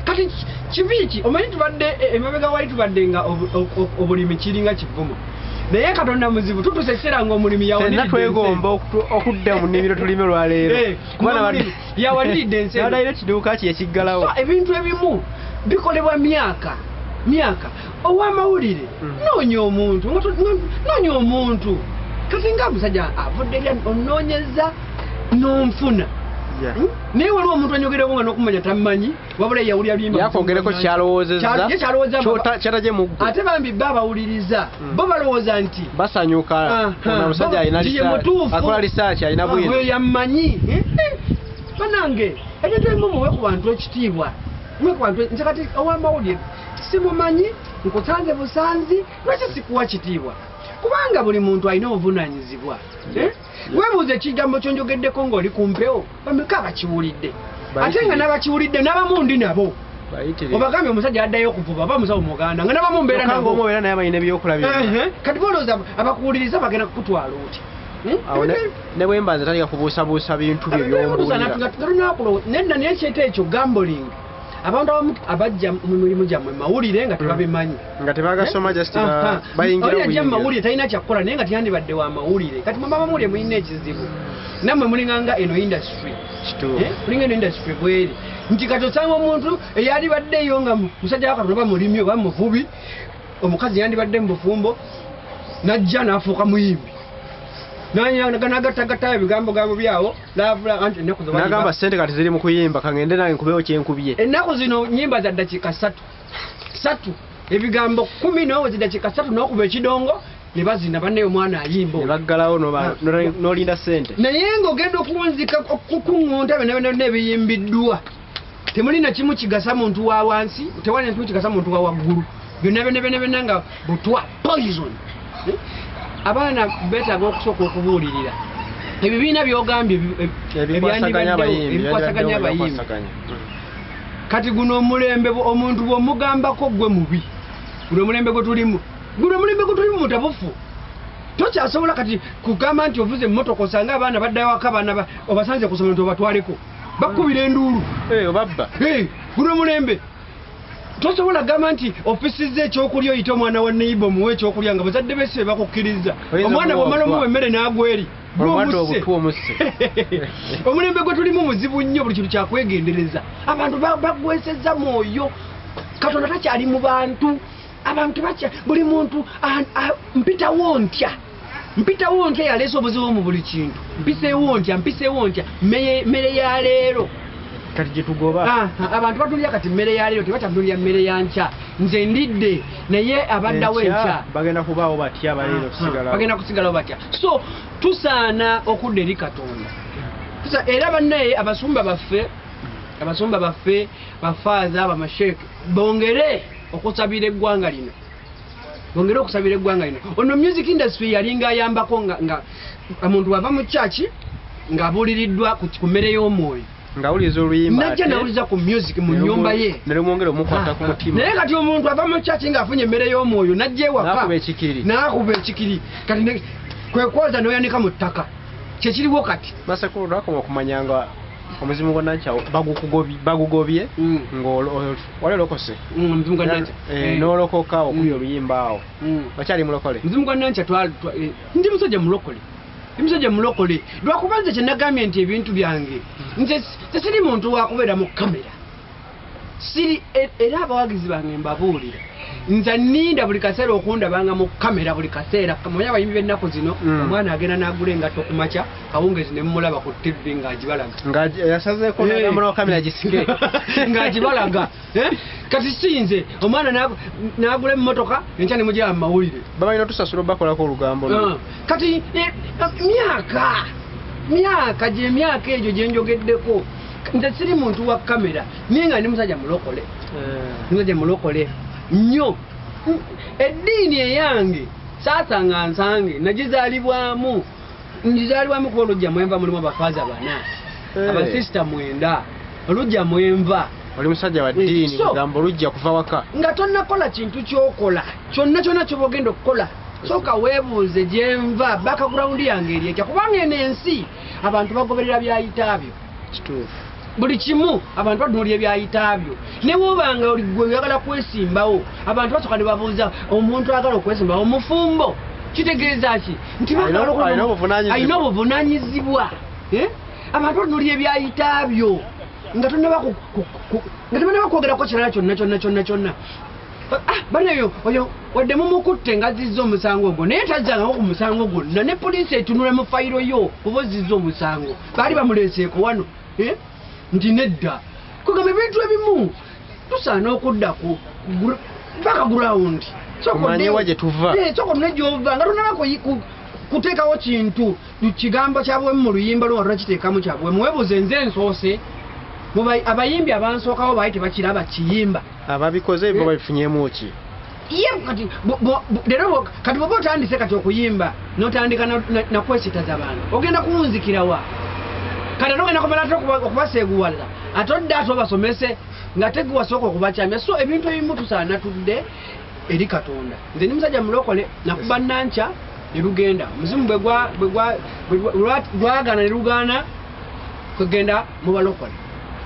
B: kati kibiki omanyi tubadde emabega wali tubadde nga obulimi kiringa kivumu naye katonda muzibu tutusesera nga omulimi
A: twegomba okudda mu nnimiro tulime lwaleero
B: yawalidde
A: ensadaire kiduuka ki ekiggalawo
B: ebintu ebimu bikolebwa myaka ow'amawulire noonya omuntu kati nga musajja avudde erya onoonyeza n'onfuna naye waliwo omuntu anyogerewo nga n'okumanya tamanyi wabula yawulira luyimba
A: yakwogereko kyalowoozezza kyataje mu ggwe
B: ate bambi babawuliriza bo balowooza nti
A: basanyuka omusajja akola risaaki alina bwezi
B: yammanyi banange ebintu ebimu muwe ku bantu ekitiibwa nze kati ow'amawulire simumanyi nkusanze busanzi lwaki sikuwa kitiibwa kubanga buli muntu alina obuvunaanyizibwa weebuuza ekigambo kyonjogeddeko ng'oli ku mpewo bameka abakiwulidde ate nga n'abakiwulidde n'abamundi nabo obagambye omusajja addayo okuvuba aba musawo muganda nga n'abamu mbeera nabo
A: naye balina ebyokulabira
B: kati bolowooza abakuwuliriza bagenda kukutwala oti
A: ne bwe mbanze tandika kubuusabuusa bintu bye
B: byomulinanedda naye kyeta ekyo gamboling abantu abamu abajja mu mirimu gyammwe mawulire nga tebabimanyi
A: nga tebagasoma bayingira
B: mu mawulire talina kyakkola naye nga tiyandibadde wa mawulire kati mwaba bamawulire mulina ekizibu nammwe mulinganga eno industry mulinga eno industry bweri nti kati osanga omuntu eyalibaddeyo nga musajja wakatonda oba mulimi oba muvubi omukazi yandibadde mu bufumbo najja n'afuuka muyimbi nagattagattayo ebigambo gabo byawo
A: nagamba sente kati ziri mu kuyimba kangende nange nkubeewo kyenkubye
B: ennaku zino nyimba za ddakiika 3 ebigambo 10 nowe ziddakiika 3 n'okuba ekidongo ne bazina banne omwana ayimba
A: nebaggalawo n'olinda sente
B: naye ng'ogenda okuwunzika okukuŋŋunta nebiyimbiddwa temulina kimu kigasa muntu wa wansi tewalina kimu kigasa muntu wa waggulu byonna nga butwa poison abaana beetaaga okusooka okubuulirira ebibiina byogambye ebikwasaganya abayimbi kati guno omulembe omuntu bw'omugambako gwe mubi guno omulembe gwe tulimu mutabufu tokyasobola kati kugamba nti ovuze emmotoka osanga abaana baddayo waka abaana obasanze kusoma nti obatwaleko bakubira enduulu
A: obabba
B: guno omulembe tosobola gamba nti ofisize ekyokulya oyita omwana wa neiba muwe ekyokulya nga bazadde besi bakukkiriza omwana bwomala omuwa emmere n'agweri omulembe gwe tulimu muzibu nnyo buli kintu kyakwegendereza abantu bagweseza mwoyo katonda takyali mu bantu abantu buli muntu mpitawo ntya yaleese obuzibu mu buli kintu mpiseewo ntya mmere ya leero
A: kati gyetugoba
B: abantu batulya kati mmere ya leero tebakyatulya mmere ya nkya nze ndidde naye abaddawo enkya
A: bagenda kubaawo batya
B: bagenda kusigalawo batya so tusaana okudda eri katonda era bannaye abasumba baffe bafaaza bamasheeke bongere okusabira eggwanga lino ono music industry yalinga ayambako nga omuntu wava mu kyaki ng'abuuliriddwa ku mmere y'omwoyo
A: ngawuliza oluyimba
B: najja nawuliza ku music mu nnyumba ye
A: nelumwongera omukwata ku mutima
B: naye kati omuntu ava mu kyaki ng'afunye emmere y'omwoyo najja ewaka n'akuba ekikiri kati kwekwoza n'oyanika mu ttaka kyekiriwo kati
A: masekulu lwakoma okumanya nga omuzimu gwa nankya bagugobye wali olokose n'olokoka okuli oluyimba awo wakyali mulokole
B: muzimu gwa nankya ndi musajja mulokole lwakuba nze kyenagambye nti ebintu byange nze siri muntu wakubeera mu kamera era abawagizi bange mbabuulira nza ninda buli kaseera okundabanga mu kamera buli kaseera kamanya abayimbi b'ennaku zino omwana agenda n'agula engatto ku makya kawungezi ne mmulaba ku TV ng'agibalaga
A: yasazeeko n'agamba kamera gisike
B: ng'agibalaga kati sinze omwana n'agula emmotoka enkya ne mugira mu mawulire
A: babalina tusasula bakolako olugambo
B: kati myaka gy'emyaka egyo gye njogeddeko nze siri muntu wa kamera naye nga ndi musajja mulokole nnyo eddiini eyange saasanga nsange nagizaalibwamu kuba olujja mwenva mulimu abafaaza 4 abasisita 9 olujja mwenva
A: oli musajja wa ddiini kugamba olujja kuva waka
B: nga tonnakola kintu kyokola kyonna kyonna kyobagenda okukola sooka weebuuze gyenva background yange eri etya kubanga eno ensi abantu bagoberera byayitaabyo
A: kituufu
B: buli kimu abantu batunuulira ebyayitaabyo ne bwobanga gwe oyagala kwesimbawo abantu basooka ne babuuza omuntu ayagala okwesimbawo omufumbo kitegeeza ki nti alina obuvunaanyizibwa abantu batunuulira ebyayitaabyo nga tonnaba kwogerako kirala kyonna banayo oyo wadde mumukutte ngazizza omusango ogwo naye tazzangako ku musango gwonna ne poliisi etunula mu fayiro yo oba ozizza omusango baali bamuleeseeko wano nti nedda kugamba ebintu ebimu tusaana okudda ku background
A: kumanyiwa gye tuva
B: soko tune gyova nga tonaba kuteekawo kintu kigambo kyabuwemu mu luyimba lwo turakiteekamu kyabuwemu weebuuze nze ensoose abayimbi abansookawo baali tebakiraba kiyimba
A: ababikoze bo babifunyemu ki
B: kati kati bwoba otandise kati okuyimba n'otandika nakwesitaza abantu ogenda kuwunzikirawa kati ate ogenda kumala ate okubaseeguwalira ate odda ate obasomese nga teguwasooka okubakyamya so ebintu ebimu tusaana tudde eri Katonda nze ndi musajja mulokole nakuba Nankya ne lugenda omuzimu lwagaana ne lugaana kwegenda mu balokole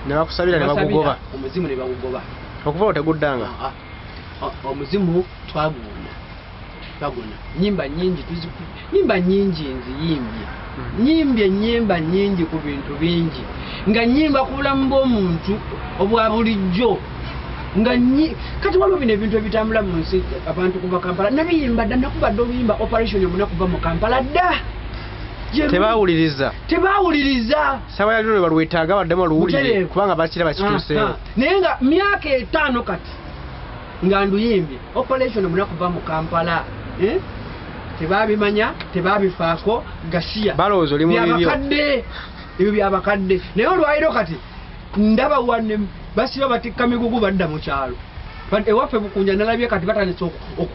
A: ne bakusabira ne bagugoba
B: omuzimu ne bagugoba
A: okuva oteguddanga
B: omuzimu twaguna nyimba nyingi nziyimbye nyimbye ennyimba nnyingi ku bintu bingi nga nyimba ku bulamu bw'omuntu obwa bulijjo nga kati waliwo bino ebintu ebitambula mu nsi abantu kuva Kampala nabiyimba dda nakubadde oluyimba operation omuna kuva mu Kampala dda tebawuliriza
A: sawa yaliro lwe balwetaaga baddemu oluwulire kubanga bakira bakituuseewo
B: naye nga myaka 5 kati nga nduyimbye operation omuna kuva mu Kampala tebabimanya tebabifaako gasiya
A: balowooza oli mu
B: ebyo byabakadde naye olwaliro kati ndaba wane basiba batikka migugu badda mu kyalo ewaffe Bukunja nalabye kati batandise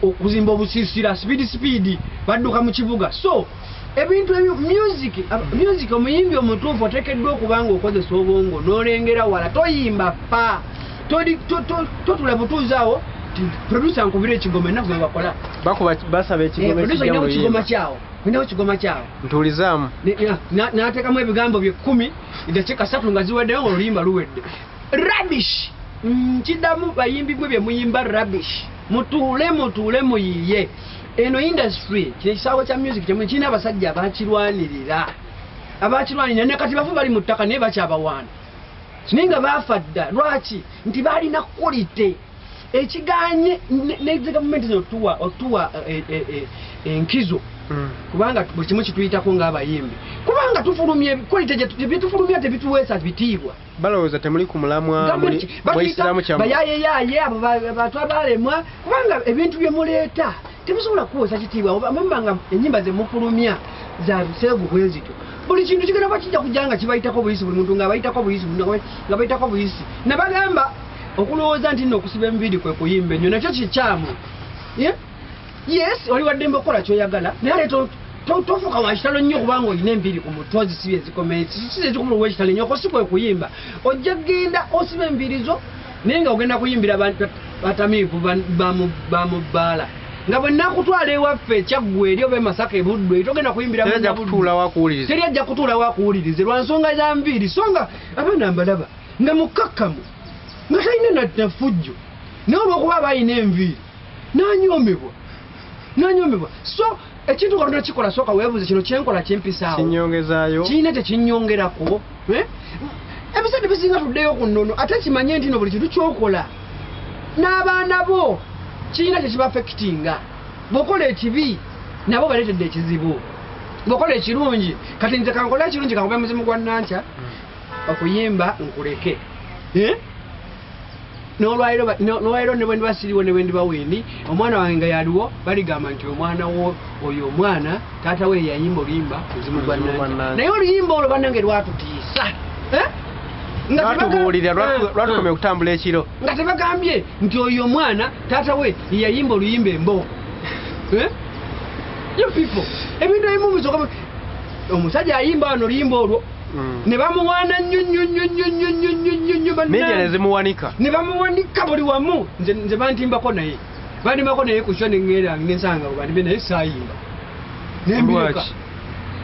B: okuzimba obusiisira speed badduka mu kibuga so ebintu ebyo music omuyimbi omutuufu oteekeddwa okubanga okozesa obwongo n'olengera wala toyimba pa totula butuuzaawo producer nkubira ekigoma ennaku ze bakola
A: basaba
B: ekigoma kyawo
A: ntuulizaamu
B: n'ateekamu ebigambo bye 10 eddakiika 3 nga ziweddeyo nga oluyimba luwedde rubbish kiddamu bayimbi mwe bye muyimba rubbish mutuule muyiye eno industry kino ekisaawe kya music kyemwe kirina abasajja abakirwanirira ne kati bafu bali mu ttaka naye bakyabawaana naye nga baafa dda lwaki nti baalina quality ekiganye ne gavumenti otuwa enkizo kubanga buli kimu kituyitako ng'abayimbi kubanga tufulumye quality byetufulumya tebituweesa bitiibwa
A: balowooza temuli ku mulamwa mwesiramu kyammwe
B: bayayeyaye abo bantu abalemwa kubanga ebintu bye muleeta temusobola kuweesa kitiibwa mubanga ennyimba ze mufulumya za buseegu bwezityo buli kintu kigenda kuba kijja kujja nga kibayitako buyisi buli muntu ng'abayitako buyisi nabagamba okulowooza nti nno okusiba emibiri kwe kuyimba ennyo nakyo kikyamu yes oli waddembe okola kyoyagala naye ate tofuuka wa kitalo nnyo kubanga olina enviiri ku mutwe ozisibye ezikomeye kizikumuliwa ekitalo nnyo ko si kwe kuyimba ojja genda osiba enviiri zo naye nga ogenda kuyimbira batamiivu bamubbaala nga bwe nakutwala ewaffe ekyaggwe eri oba emasaka ebuddu togenda kuyimbira teri ajja kutuula wakuwulirize lwa nsonga za nviiri so nga abaana mbalaba nga mukakkamu nga talina nafujjo naye olwokuba balina enviiri nanyomebwa so ekintu Katonda kikola sooka weebuuze kino kyenkola kyempisaawo kiina tekinyongerako ebisedde bisinga tuddeyo ku nnono ate kimanye nti no buli kintu kyokola n'abaana bo kirina kye kiba affectinga. Bw'okola ekibi nabo baleetedde ekizibu. Bw'okola ekirungi kati nze kankola ekirungi kankobe muzimu gwa Nankya okuyimba nkuleke. N'olwaliro ne bwe ndiba siriwo ne bwe ndiba wendi omwana wange nga yaliwo baligamba nti omwana wo oyo omwana taata we yayimba oluyimba muzimu gwa Nankya. Naye oluyimba olwo bannange lwatutiisa.
A: Lwatubuulira lwatukomya okutambula ekiro.
B: Nga tebagambye nti oyo omwana taata we yayimba oluyimba embo. You people, ebintu ebimu bisoka omusajja ayimba wano oluyimba olwo ne bamuwaana nnyo
A: media nezimuwanika
B: ne bamuwanika buli wamu nze bantimbako naye ku sho nengera nensanga bandibe naye saayimba nembireka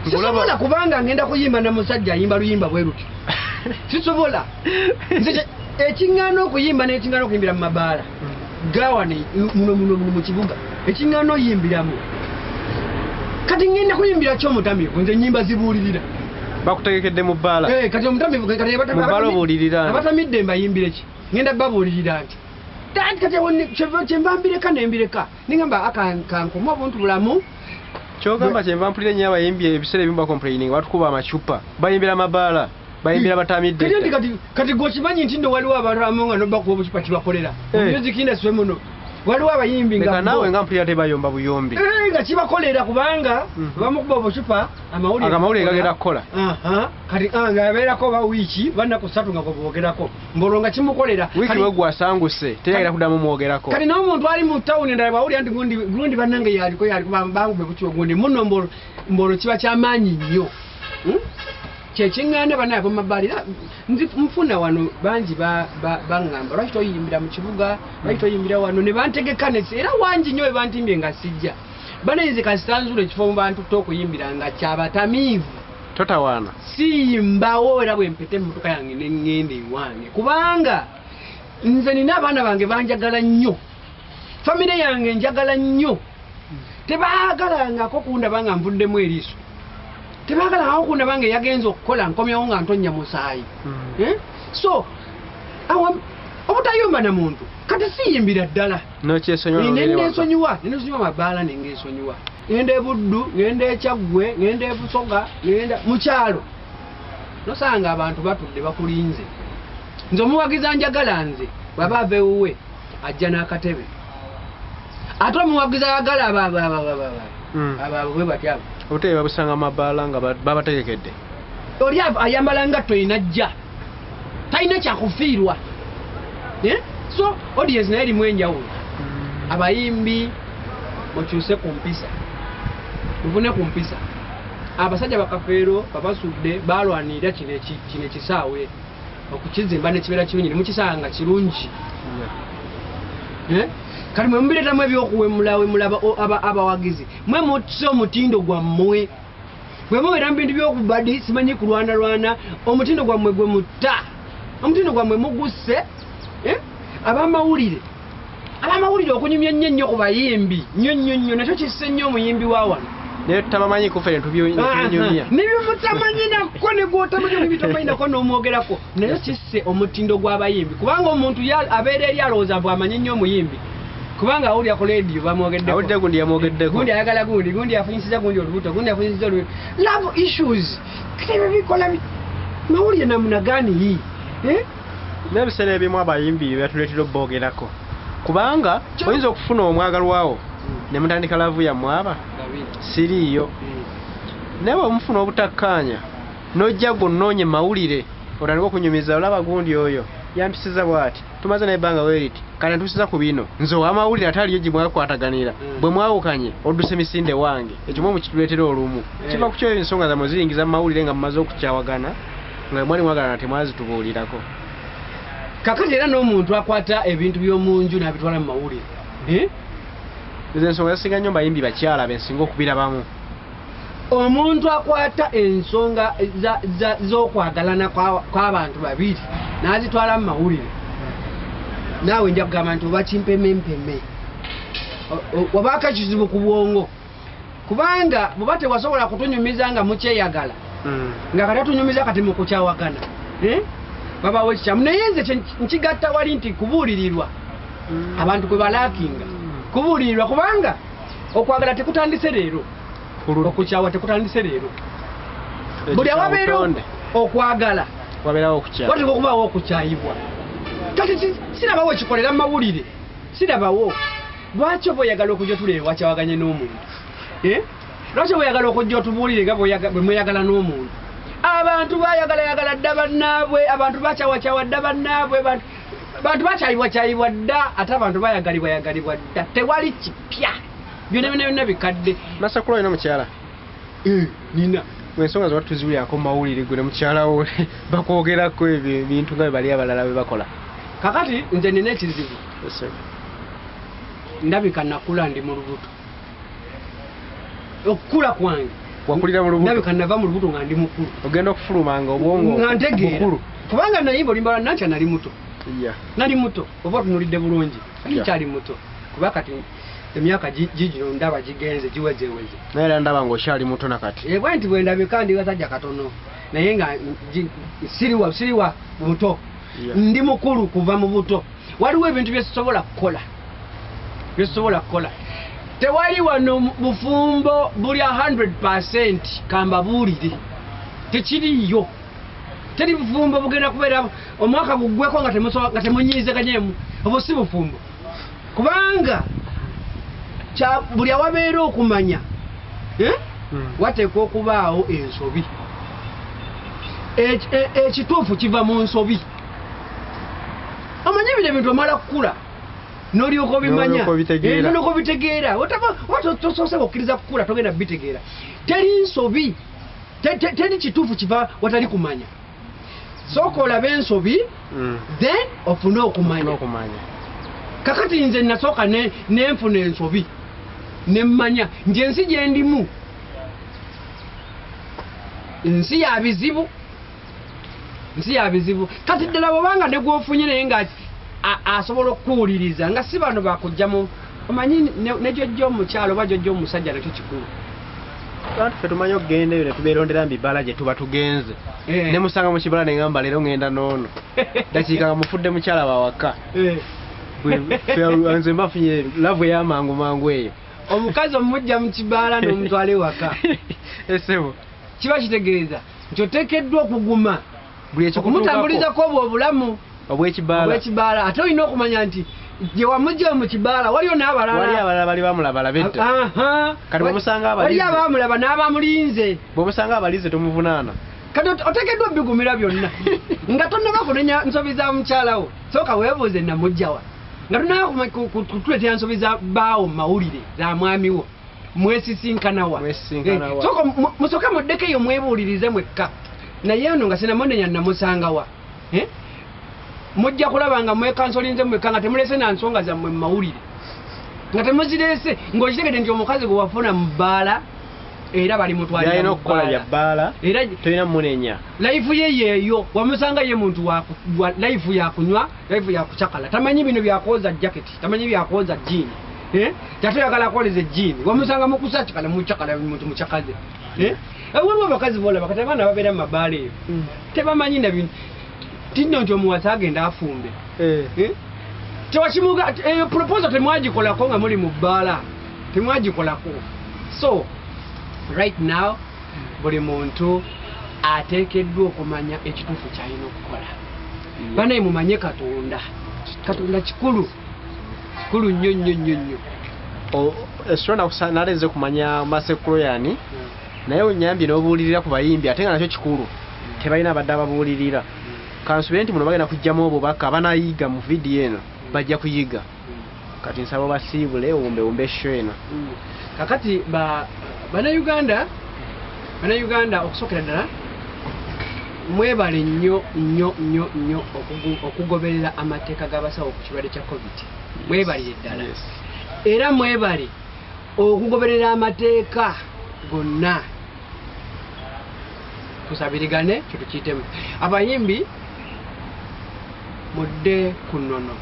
B: sisobola kubanga ngenda kuyimba na musajja ayimba luyimba bwe luti sisobola nze ekiŋŋaano okuyimba n'ekiŋŋaano okuyimbira mu mabaala gawane muno mu kibuga ekiŋŋaano oyimbiramu kati ngenda kuyimbira ky'omutamivu nze nnyimba zibuulirira
A: bakutegekedde mu bbaala
B: kati omutamivu abatamidde mbayimbire ki ngenda babuulirira nti kati kyenva mbireka nembireka ningamba akankoma obuntu bulamu
A: kyogamba kyenva mpulire nnyo abayimbi ebiseera ebimu bakomplaining batukuba amacupa bayimbira mabaala bayimbira batamidde
B: kati gwokimanyi nti nno waliwo abantu abamu nga nobakuba obucupa kibakolera music industry muno waliwo abayimbi
A: nga naawe nga mpulira tebayomba buyombi
B: nga kibakolera kubanga bamukuba obucupa
A: amawulire gagenda kukola
B: kati nga abeerako ba wiiki banaku 3 nga bwogerako mbolo nga kimukolera
A: wiiki lwe gwasanguse teyagala kuddamu mwogerako
B: kati n'omuntu ali mu tawuni endala bawulira nti gundi bannange yaliko bangube bukiwa gundi muno mbolo kiba kyamaanyi nnyo kyekiŋŋaana banaye ab'omumabaalira nfuna wano bangi baŋŋamba lwaki toyimbira mu kibuga lwaki toyimbira wano ne bantegeka era wangi nnyo we bantimbye nga sijja banayinze kasitanzuula ekifo mu bantu tokuyimbira nga kyabatamiivu
A: totawaana
B: siyimbawo era bwe mpete emmotoka yange neŋŋenda ewange kubanga nze nina abaana bange banjagala nnyo famire yange njagala nnyo tebaagalangako kundaba nga nvuddemu eriiso tebagala awo kuna bange yagenza okukola nkomyawo nga ntonya musaayi so obutayomba na muntu kati siyimbira ddala nensonyiwa mabaala nengesonyiwa ngenda ebuddu ngenda ekyaggwe ngenda ebusoga ngenda mukyalo nosanga abantu batudde bakulinze nze omuwagiza njagala nze baba ava ewuwe ajja n'akatebe ate omuwagiza ayagala abo bwe batyabo
A: obutebe babusanga mabaala nga babategekedde
B: oli ayambala ngatto inajja talina kyakufiirwa so audience naye erimu enjawulo abayimbi mukyuse ku mpisa muvune ku mpisa abasajja bakafeero babasudde balwanirira kino ekisaawe okukizimba nekibeera kirungi nemukisanga kirungi kati mwe mubireetamu ebyokuwemula abawagizi mwe mutuse omutindo gwammwe bwe mubeera mu bintu byokubadi simanyi kulwanalwana omutindo gwammwe gwe mutta omutindo gwammwe mugusse abamawulire okunyumya nnyo ku bayimbi nnyo nakyo kisse nnyo omuyimbi wa wano
A: naye tutabamanyi kufere tubyonyumya
B: nebyomutamanyi nako negwotamanyi omubitamanyi nako n'omwogerako naye kisse omutindo gw'abayimbi kubanga omuntu abeera eri alowooza mbu amanyi nnyo omuyimbi kubanga awulira ku leediyo bamwogeddeko
A: gundi yamwogeddeko
B: gundi ayagala gundi yafunyisiza gundi olubuto gundi yafunyisiza olubuto love issues kitebyo bikola mawulire namuna gani
A: n'ebiseera ebimu abayimbi byatuleetera oboogerako kubanga oyinza okufuna omwagalwawo ne mutandika laavu yammwe siriiyo naye bwemufuna obutakkaanya n'ojja gonnoonye mawulire otandika okunyumiza olaba gundi oyo yampisiza bw'ati tumaze n'ebbanga weeriti kale ntuusiza ku bino nze ow'amawulire ate aliyo gye mwakwataganira bwe mwawukanye odduse misinde wange ekyo mwe mukituleetera olumu kiva ku kyo ensonga zammwe ziyingiza mu mawulire nga mumaze okukyawagana nga mwali mwagalana temwazitubuulirako
B: kakati era n'omuntu akwata ebintu by'omu nju n'abitwala mu mawulire
A: ezo ensonga zisinga nnyo bayimbi bakyala bensinga okubirabamu
B: omuntu akwata ensonga z'okwagalana kw'abantu babiri n'azitwala mu mawulire naawe nja kugamba nti oba kimpemempeme wabaako ekizibu ku bwongo kubanga bweba tewasobola kutunyumiza nga mukyeyagala nga kati atunyumiza kati mukukyawagana babawo ekikyamu naye nze nkigatta wali nti kubuulirirwa abantu kwe balaakinga kubuulirwa kubanga okwagala tekutandise leero okukyawa tekutandise leero buli awabeera okwagala
A: wabeerawo okukyawa
B: wateka okubaawo okukyayibwa kati sirabawo ekikolera mu mawulire sirabawo lwaki oba oyagala okujja tuleera wakyawaganye n'omuntu lwaki oba oyagala okujja otubuulire nga bwe mweyagala n'omuntu abantu bayagalayagala dda bannaabwe abantu bakyawakyawa dda bannaabwe bantu bakyayibwakyayibwa dda ate abantu bayagalibwayagalibwa dda tewali kipya byonna bikadde
A: Masakula olina mukyala
B: nina
A: ensonga zoba tuzibulyako mu mawulire gwe ne mukyala wo bakwogerako ebyo ebintu nga bali abalala bwe bakola
B: kakati nze nina ekizibu ndabika nakula ndi mu lubuto okukula kwange
A: wakulira mu lubuto
B: ndabika nava mu lubuto nga ndi mukulu
A: ogenda okufulumanga obwongo
B: nga ntegeera kubanga nayimba olimbala nankya nali muto nali muto oba otunulidde bulungi nkyali muto kuba kati emyaka gigino ndaba gigenze giwezeweze
A: naye era ndaba ng'okyali muto nakati
B: bwe nti bwe ndabika ndi wasajja katono naye nga siriwa buto ndi mukulu kuva mu buto waliwo ebintu byetusobola kukola tewali wano bufumbo buli 100% kambabuulire tekiriyo teri bufumbo bugenda kubeera omwaka guggweko nga temunyiizeganyemu obwo si bufumbo kubanga buli awabeera okumanya wateekwa okubaawo ensobi ekituufu kiva mu nsobi omanyi bino ebintu omala kukula n'olyoka obimanya n'olyoka obitegeera tosoose okkiriza kukula togenda bitegeera teri nsobi teri kituufu kiva watali kumanya sooka olabe ensobi then ofune okumanya kakati nze nasooka nenfuna ensobi nemmanya nti ensi gyendimu nsi ya bizibu kati ddala bwobanga negwofunye naye nga asobola okuwuliriza nga si bano bakujjamu omanyi nejojja omukyalo oba jojja omusajja nakyo kikulu
A: abantu ffe tumanyi okugenda eyo netubeerondera mubibala gye tuba tugenze nemusanga mu kibala neŋamba leero ŋŋenda n'ono dakiika nga mufudde mukyala bawaka nze mbafunye lavu ey'amangu mangu eyo
B: omukazi omumujja mu kibaala n'omutwala ewaka
A: esebo
B: kiba kitegeeza nti oteekeddwa okuguma okumutambulizako obwo obulamu obw'ekibaala ate olina okumanya nti gye wamugja mu kibaala waliyo n'abalala
A: bali bamulaba labedda kati bwemusanga
B: wali abamulaba n'abamulinze
A: bwemusanga abalize tomuvunaana
B: kati oteekeddwa obigumira byonna nga tonnaba kunenya nsobi za mukyalawo sooka weebuuze namugjawa nga tonaba kutuletera nsobi za baawo mu mawulire za mwamiwo mwesisinkanawa sooka musooke muddeko eyo mwebuulirize mwekka naye ono nga sinamunenya namusangawa mujja kulaba nga mwekansolinze mwekka nga temulese na nsonga zammwe mu mawulire nga temuzirese ng'okitegedde nti omukazi gwe wafuna mu bbaala era bali mutwalira mu
A: bbaala era tolina munenya
B: layifu ye yeeyo wamusanga ye muntu wa layifu yakunywa layifu yakucakala tamanyi bino byakwoza jaketi tamanyi byakwoza jiini tatoyagala akoleza ejiini wamusanga mukusacakala mucakala muntu mucakaze waliwo abakazi bolaba kati abaana babeera mu mabbaala eyo tebamanyi na bino tinno nti omuwasa agenda afumbe tewakimuga proposal temwagikolako nga muli mu bbaala temwagikolako so right now buli muntu ateekeddwa okumanya ekituufu kyalina okukola banaye mumanye katonda kikulu nnyo
A: esitona nalenze kumanya Masekuloyani naye onyambye n'obuulirira ku bayimbi ate nga nakyo kikulu tebalina abadde ababuulirira kansubire nti muno bagenda kujjamu obubaka abanayiga mu vidiyo eno bajja kuyiga kati nsaba basiibule wumbe show eno
B: kakati bannayuganda okusookera ddala mwebale nnyo okugoberera amateeka g'abasawo ku kirwadde kya covid mwebalire ddala era mwebale okugoberera amateeka gonna tusabirigane kyetukiyitemu abayimbi mudde ku nnono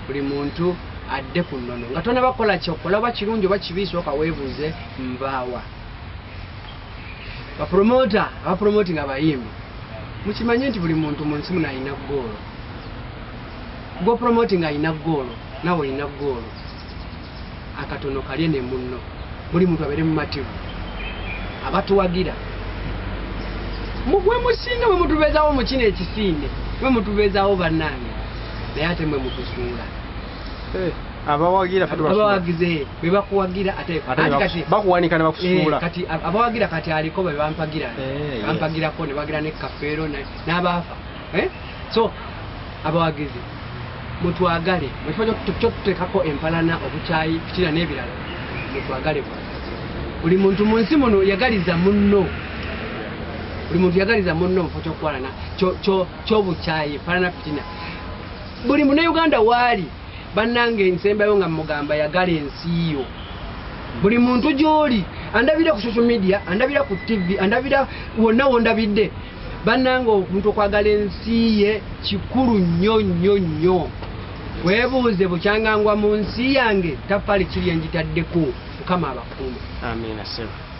B: buli muntu adde ku nnono nga tona bakola kyokola oba kirungi oba kibi sooka weebuuze mbaawa abapromoting abayimbi mukimanye nti buli muntu mu nsi muno alina goolo gwopromoting alina goolo nawe olina goolo akatono kalye ne munno buli muntu abeere mumativu abatuwagira mugwe musinga bwe mutubeezaawo mu kino ekisiine bwe mutubeezaawo bannange naye ate mwe mutusuula abawagize bwe bakuwagira ate
A: bakuwanika ne bakusuula
B: kati abawagira kati aliko bwe bampagira bampagirako ne bagira ne kafeero n'abaafa so abawagizi mutwagale mukifo kyotuteekako empalana obukyayi fitina n'ebirala mutwagale buli muntu mu nsi muno yagaliza munno buli muntu yagaliza munno mufo kyokukwalana kyobukyayi empalana fitina buli munnayuganda waali bannange nsembayo nga mugamba yagala ensi yo buli muntu gy'oli andabira ku social media andabira ku TV andabira wonna wondabidde bannange omuntu okwagala ensi ye kikulu nnyo nnyo nnyo weebuuze bukyangangwa mu nsi yange tafaali kiri enjitaddeko mukama abakuuma
A: amina sebo